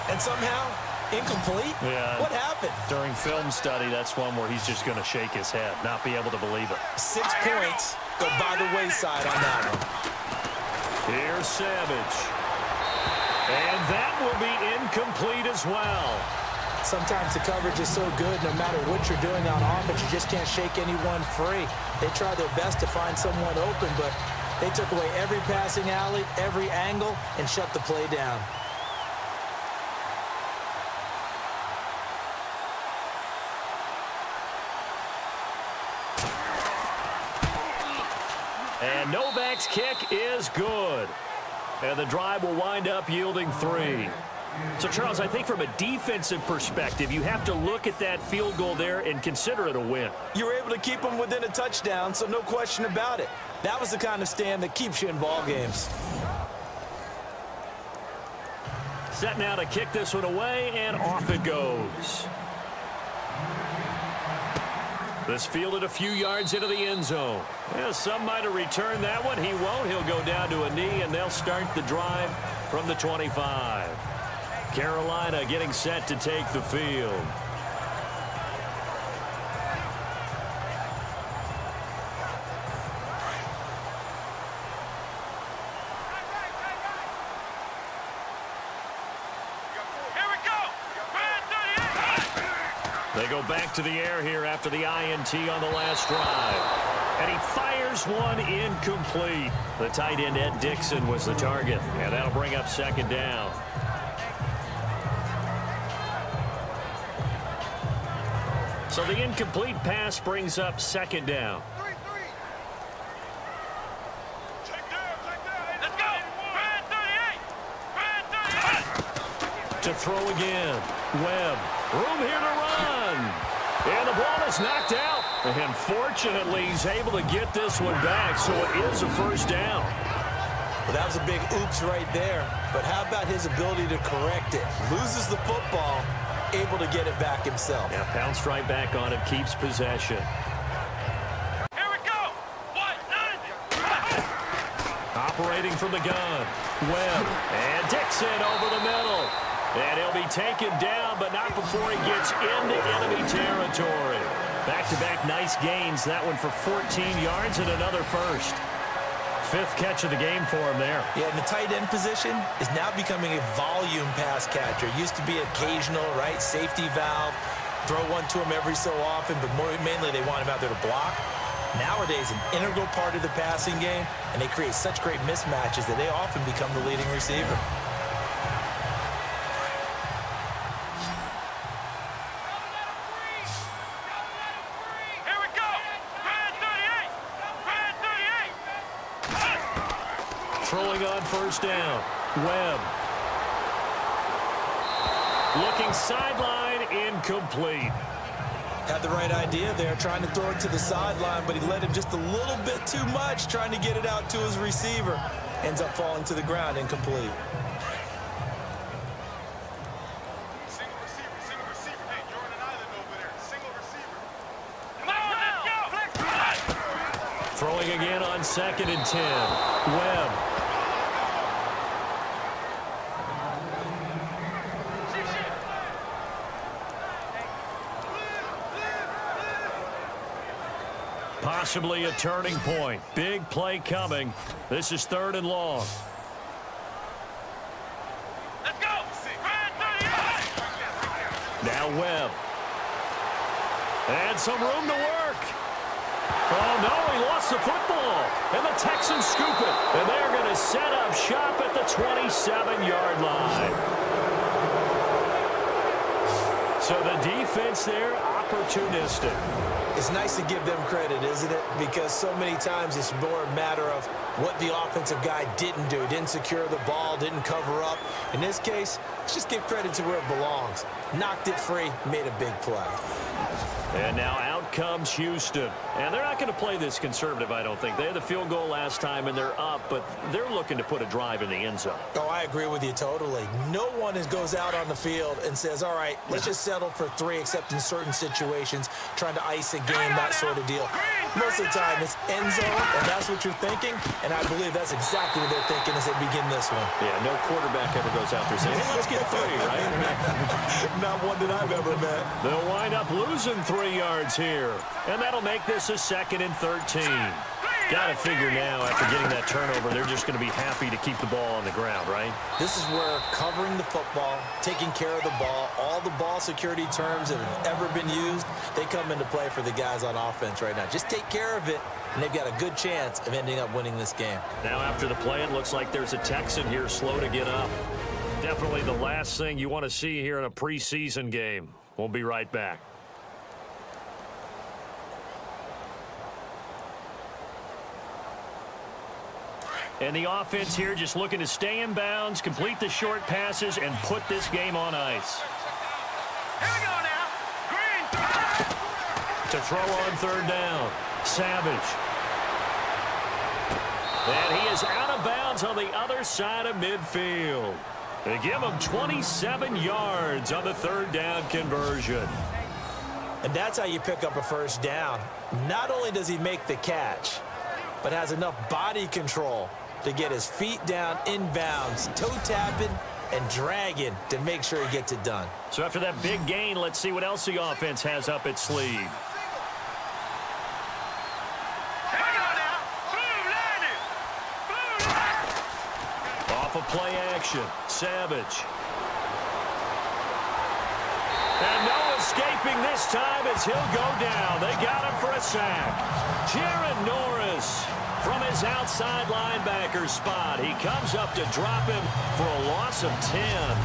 And somehow, incomplete? Yeah. What happened? During film study, that's one where he's just going to shake his head, not be able to believe it. 6 points go by the wayside on that one. Here's Savage. And that will be incomplete as well. Sometimes the coverage is so good, no matter what you're doing on offense, you just can't shake anyone free. They try their best to find someone open, but they took away every passing alley, every angle, and shut the play down. And Novak's kick is good. And the drive will wind up yielding 3. So, Charles, I think from a defensive perspective, you have to look at that field goal there and consider it a win. You were able to keep them within a touchdown, so no question about it. That was the kind of stand that keeps you in ball games. Set now to kick this one away, and off it goes. This fielded a few yards into the end zone. Well, some might have returned that one. He won't. He'll go down to a knee, and they'll start the drive from the 25. Carolina getting set to take the field. They go back to the air here after the INT on the last drive. And he fires one incomplete. The tight end, Ed Dixon, was the target. And that'll bring up second down. So the incomplete pass brings up second down. Let's go. To throw again. Webb. Room here to run. And the ball is knocked out. And fortunately, he's able to get this one back, so it is a first down. Well, that was a big oops right there. But how about his ability to correct it? Loses the football, able to get it back himself. Yeah, pounced right back on it, keeps possession. Here we go. What? Operating from the gun. Webb and Dixon over the middle. And he'll be taken down, but not before he gets into enemy territory. Back-to-back nice gains. That one for 14 yards and another first. Fifth catch of the game for him there. Yeah, and the tight end position is now becoming a volume pass catcher. Used to be occasional, right? Safety valve. Throw one to him every so often, but mainly they want him out there to block. Nowadays, an integral part of the passing game, and they create such great mismatches that they often become the leading receiver. Here we go. Grand 38. Grand 38. Throwing on first down. Webb. Looking sideline, incomplete. Had the right idea there, trying to throw it to the sideline, but he let him just a little bit too much, trying to get it out to his receiver. Ends up falling to the ground, incomplete. Single receiver. Hey, you're on an island over there. Single receiver. Come on, let's go. Throwing again on 2nd and 10. Webb. Possibly a turning point. Big play coming. This is 3rd and long. Let's go. Grand 38. Now Webb. And some room to work. Oh, no, he lost the football. And the Texans scoop it. And they're going to set up shop at the 27-yard line. So the defense there, opportunistic. It's nice to give them credit, isn't it? Because so many times it's more a matter of what the offensive guy didn't do. Didn't secure the ball, didn't cover up. In this case, let's just give credit to where it belongs. Knocked it free, made a big play. And now out comes Houston. And they're not going to play this conservative, I don't think. They had the field goal last time, and they're up, but they're looking to put a drive in the end zone. Oh, I agree with you totally. No one goes out on the field and says, all right, let's just settle for 3, except in certain situations, trying to ice a game, that sort of deal. Most of the time, it's end zone, and that's what you're thinking, and I believe that's exactly what they're thinking as they begin this one. Yeah, no quarterback ever goes out there saying, hey, let's get 3, right? Not one that I've ever met. They'll wind up losing 3 yards here. And that'll make this a 2nd and 13. Got to figure now, after getting that turnover, they're just going to be happy to keep the ball on the ground, right? This is where covering the football, taking care of the ball, all the ball security terms that have ever been used, they come into play for the guys on offense right now. Just take care of it, and they've got a good chance of ending up winning this game. Now after the play, it looks like there's a Texan here slow to get up. Definitely the last thing you want to see here in a preseason game. We'll be right back. And the offense here just looking to stay in bounds, complete the short passes, and put this game on ice. Here we go now. Green. To throw on 3rd down. Savage. And he is out of bounds on the other side of midfield. They give him 27 yards on the 3rd down conversion. And that's how you pick up a first down. Not only does he make the catch, but has enough body control to get his feet down inbounds, toe-tapping and dragging to make sure he gets it done. So after that big gain, let's see what else the offense has up its sleeve. Here we go now. Blue landed. Blue. Off of play action, Savage. And no escaping this time as he'll go down. They got him for a sack. Jaron Norris from his outside linebacker spot. He comes up to drop him for a loss of 10.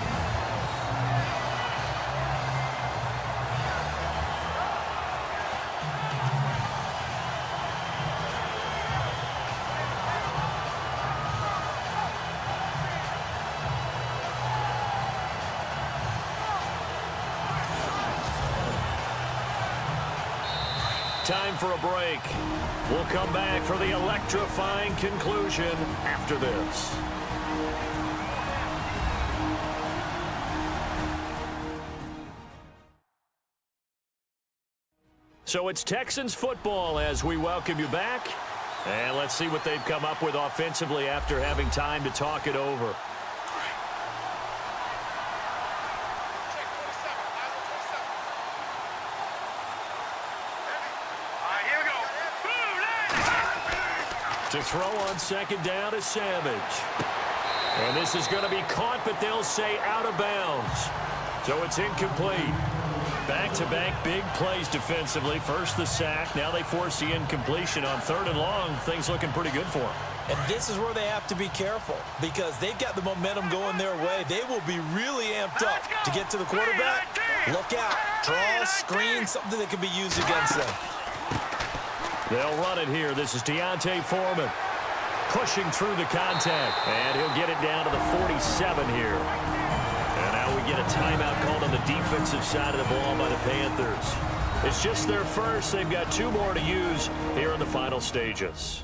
Time for a break. We'll come back for the electrifying conclusion after this. So it's Texans football as we welcome you back. And let's see what they've come up with offensively after having time to talk it over. Check 27. Eyes on 27. All right, here we go. To throw on second down is Savage. And this is going to be caught, but they'll say out of bounds. So it's incomplete. Back-to-back big plays defensively. First the sack. Now they force the incompletion on 3rd and long. Things looking pretty good for them. And this is where they have to be careful because they've got the momentum going their way. They will be really amped up to get to the quarterback. Look out. Draw, screen, something that can be used against them. They'll run it here. This is Deontay Foreman pushing through the contact. And he'll get it down to the 47 here. And now we get a timeout called on the defensive side of the ball by the Panthers. It's just their first. They've got 2 more to use here in the final stages.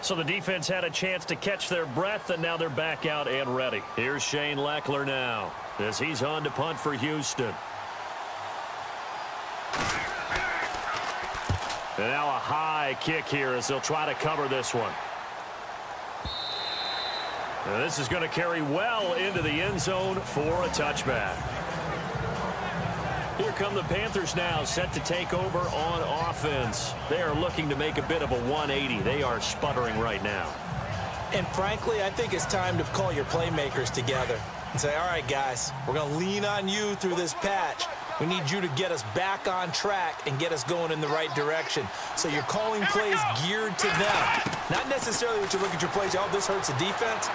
So the defense had a chance to catch their breath, and now they're back out and ready. Here's Shane Leckler now as he's on to punt for Houston. And now a high kick here as they'll try to cover this one. And this is going to carry well into the end zone for a touchback. Here come the Panthers now, set to take over on offense. They are looking to make a bit of a 180. They are sputtering right now. And frankly, I think it's time to call your playmakers together and say, all right, guys, we're going to lean on you through this patch. We need you to get us back on track and get us going in the right direction. So you're calling plays geared to them. Not necessarily what you look at your plays, oh, this hurts the defense.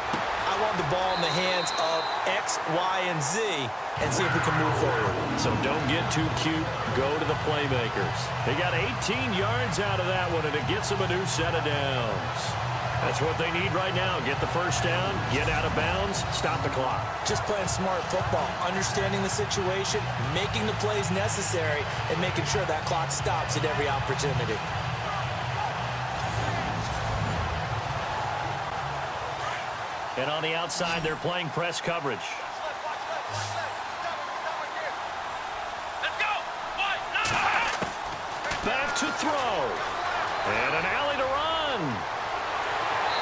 I want the ball in the hands of X, Y, and Z and see if we can move forward. So don't get too cute. Go to the playmakers. They got 18 yards out of that one, and it gets them a new set of downs. That's what they need right now. Get the first down, get out of bounds, stop the clock. Just playing smart football, understanding the situation, making the plays necessary, and making sure that clock stops at every opportunity. And on the outside, they're playing press coverage. Back to throw. And an alley to run.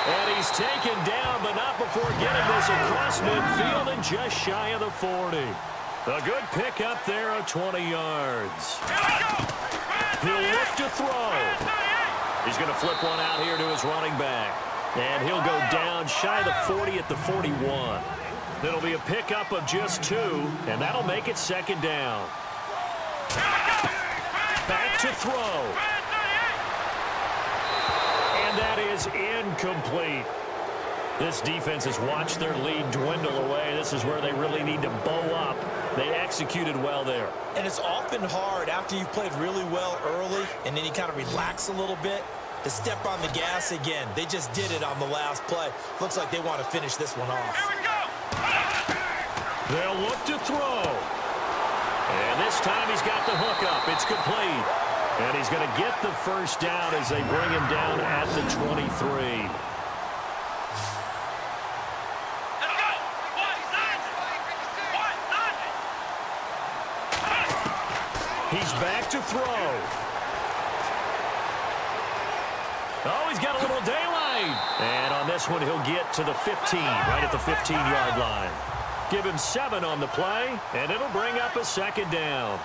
And he's taken down, but not before getting this across midfield and just shy of the 40. A good pickup there of 20 yards. He'll look to throw. He's going to flip one out here to his running back. And he'll go down shy of the 40 at the 41. It'll be a pickup of just 2, and that'll make it 2nd down. Back to throw. And that is incomplete. This defense has watched their lead dwindle away. This is where they really need to bow up. They executed well there. And it's often hard after you've played really well early and then you kind of relax a little bit to step on the gas again. They just did it on the last play. Looks like they want to finish this one off. Here we go. They'll look to throw. And this time he's got the hook up. It's complete. And he's going to get the first down as they bring him down at the 23. He's back to throw. Oh, he's got a little daylight. And on this one, he'll get to the 15, right at the 15-yard line. Give him 7 on the play, and it'll bring up a 2nd down.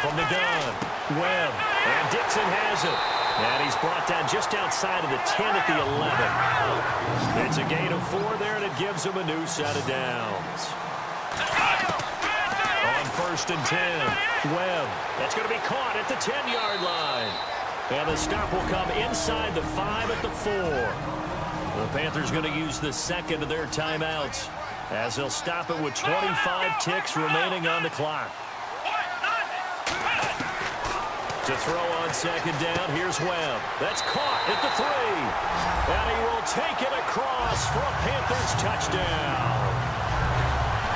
From the gun, Webb, and Dixon has it. And he's brought down just outside of the 10 at the 11. It's a gain of 4 there, and it gives him a new set of downs. On 1st and 10, Webb. That's going to be caught at the 10-yard line. And the stop will come inside the 5 at the 4. The Panthers going to use the second of their timeouts as they'll stop it with 25 ticks remaining on the clock. To throw on 2nd down, here's Webb. That's caught at the 3. And he will take it across for a Panthers touchdown.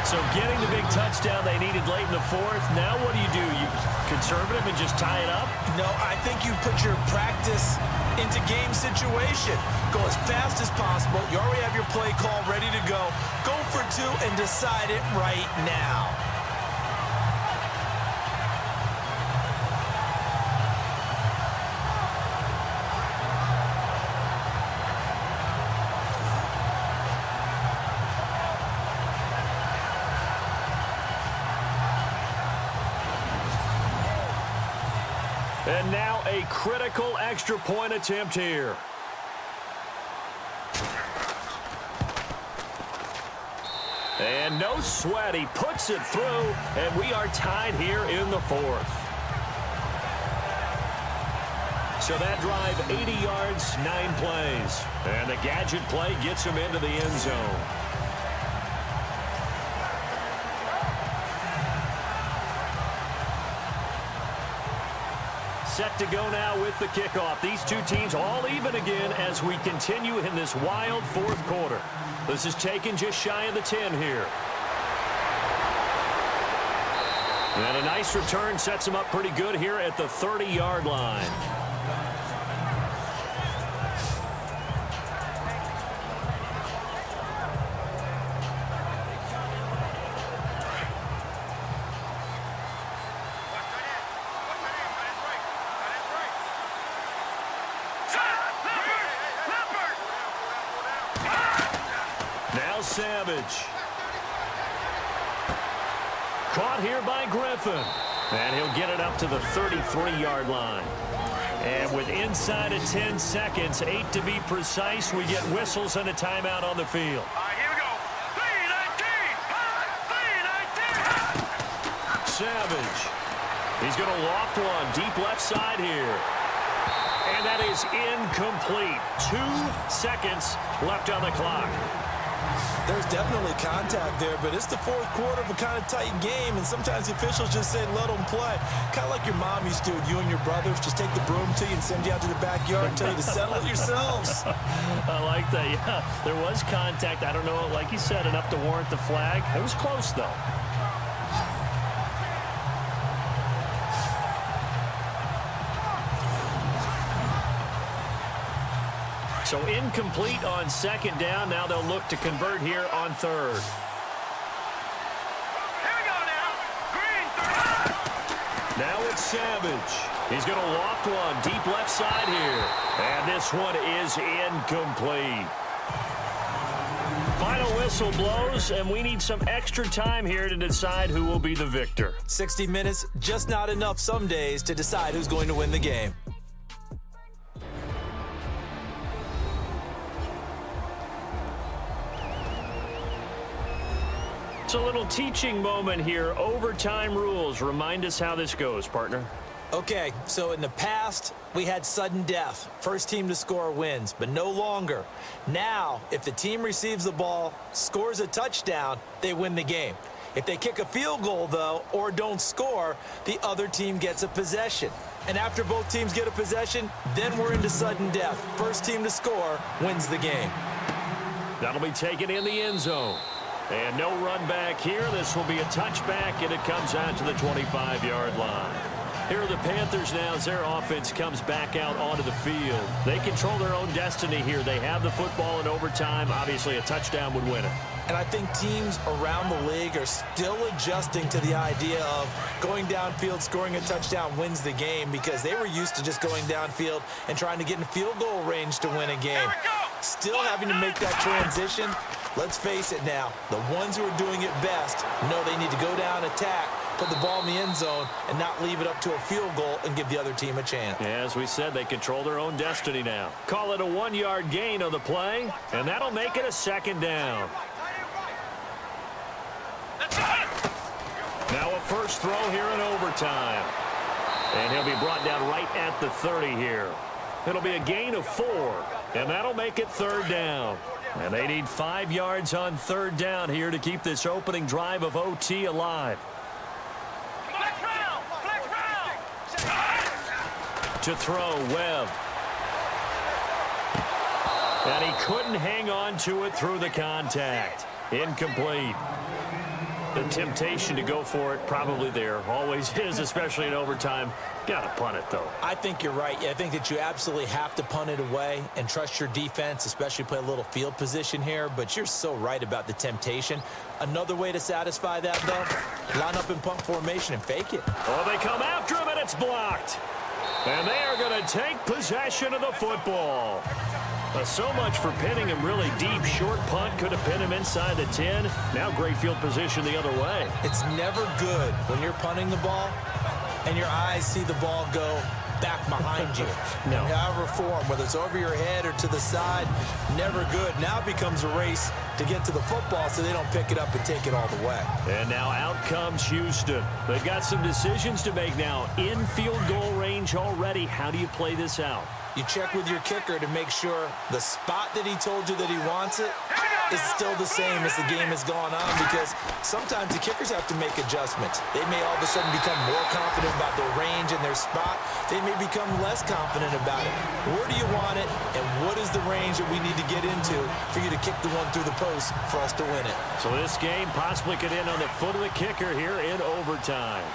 So getting the big touchdown they needed late in the fourth. Now what do? You conservative and just tie it up? No, I think you put your practice into game situation. Go as fast as possible. You already have your play call ready to go. Go for two and decide it right now. And now a critical extra point attempt here. And no sweat. He puts it through, and we are tied here in the fourth. So that drive, 80 yards, 9 plays. And the gadget play gets him into the end zone. Set to go now with the kickoff. These two teams all even again as we continue in this wild fourth quarter. This is taken just shy of the 10 here. And a nice return sets him up pretty good here at the 30-yard line. Savage. Caught here by Griffin. And he'll get it up to the 33-yard line. And with inside of 10 seconds, 8 to be precise, we get whistles and a timeout on the field. All right, here we go. 3-19. Savage. He's going to loft one deep left side here. And that is incomplete. 2 seconds left on the clock. There's definitely contact there, but it's the fourth quarter of a kind of tight game, and sometimes the officials just say, let them play. Kind of like your mom used to with you and your brothers. Just take the broom to you and send you out to the backyard and tell you to settle it yourselves. I like that, yeah. There was contact. I don't know, like you said, enough to warrant the flag. It was close, though. So incomplete on second down. Now they'll look to convert here on third. Here we go now. Green. Now it's Savage. He's going to loft one deep left side here. And this one is incomplete. Final whistle blows, and we need some extra time here to decide who will be the victor. 60 minutes, just not enough some days to decide who's going to win the game. It's a little teaching moment here. Overtime rules. Remind us how this goes, partner. Okay, so in the past, we had sudden death. First team to score wins, but no longer. Now, if the team receives the ball, scores a touchdown, they win the game. If they kick a field goal, though, or don't score, the other team gets a possession. And after both teams get a possession, then we're into sudden death. First team to score wins the game. That'll be taken in the end zone. And no run back here. This will be a touchback, and it comes out to the 25-yard line. Here are the Panthers now as their offense comes back out onto the field. They control their own destiny here. They have the football in overtime. Obviously, a touchdown would win it. And I think teams around the league are still adjusting to the idea of going downfield, scoring a touchdown wins the game, because they were used to just going downfield and trying to get in field goal range to win a game. Still having to make that transition. Let's face it now, the ones who are doing it best know they need to go down, attack, put the ball in the end zone, and not leave it up to a field goal and give the other team a chance. Yeah, as we said, they control their own destiny now. Call it a 1-yard gain on the play, and that'll make it a second down. Now a first throw here in overtime. And he'll be brought down right at the 30 here. It'll be a gain of 4, and that'll make it third down. And they need 5 yards on third down here to keep this opening drive of OT alive. To throw, Webb. And he couldn't hang on to it through the contact. Incomplete. The temptation to go for it probably there. Always is, especially in overtime. Got to punt it, though. I think you're right. I think that you absolutely have to punt it away and trust your defense, especially play a little field position here. But you're so right about the temptation. Another way to satisfy that, though, line up in punt formation and fake it. Oh, they come after him, and it's blocked. And they are going to take possession of the football. So much for pinning him really deep. Short punt could have pinned him inside the 10. Now great field position the other way. It's never good when you're punting the ball and your eyes see the ball go back behind you. No. In however form, whether it's over your head or to the side, never good. Now it becomes a race to get to the football so they don't pick it up and take it all the way. And now out comes Houston. They've got some decisions to make now. In field goal range already. How do you play this out? You check with your kicker to make sure the spot that he told you that he wants it is still the same as the game has gone on, because sometimes the kickers have to make adjustments. They may all of a sudden become more confident about their range and their spot. They may become less confident about it. Where do you want it, and what is the range that we need to get into for you to kick the one through the post for us to win it? So this game possibly could end on the foot of the kicker here in overtime.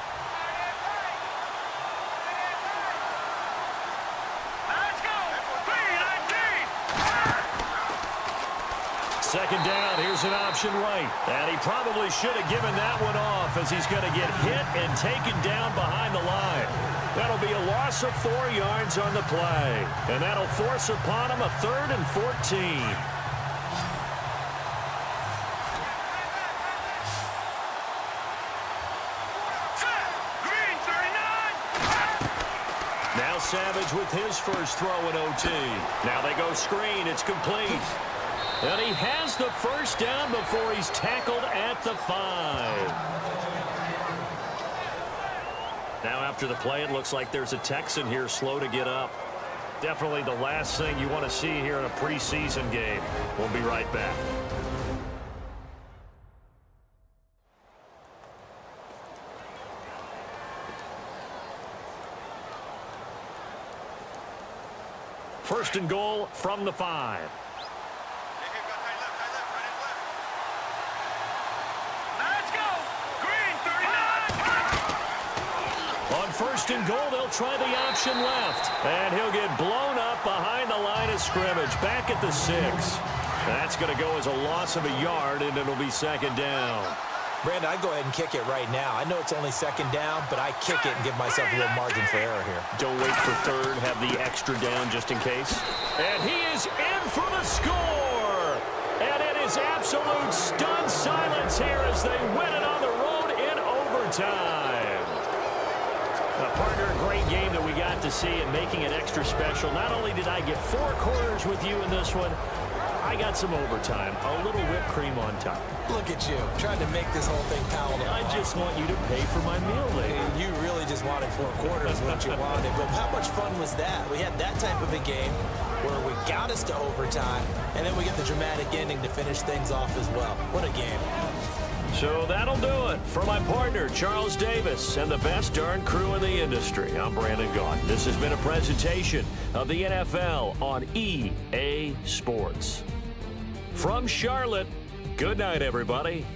Second down, here's an option right. And he probably should have given that one off, as he's going to get hit and taken down behind the line. That'll be a loss of 4 yards on the play. And that'll force upon him a 3rd and 14. Now Savage with his first throw in OT. Now they go screen. It's complete. And he has the first down before he's tackled at the 5. Now after the play, it looks like there's a Texan here slow to get up. Definitely the last thing you want to see here in a preseason game. We'll be right back. First and goal from the 5. First and goal, they'll try the option left. And he'll get blown up behind the line of scrimmage, back at the 6. That's going to go as a loss of a yard, and it'll be second down. Brandon, I'd go ahead and kick it right now. I know it's only second down, but I kick it and give myself a little margin for error here. Don't wait for third, have the extra down just in case. And he is in for the score. And it is absolute stunned silence here as they win it on the road in overtime. Partner, a great game that we got to see, and making it extra special. Not only did I get 4 quarters with you in this one, I got some overtime, a little whipped cream on top. Look at you, trying to make this whole thing palatable. I just want you to pay for my meal later. You really just wanted 4 quarters, what you wanted. But how much fun was that? We had that type of a game where we got us to overtime, and then we get the dramatic ending to finish things off as well. What a game. So that'll do it. For my partner, Charles Davis, and the best darn crew in the industry, I'm Brandon Gaughan. This has been a presentation of the NFL on EA Sports. From Charlotte, good night, everybody.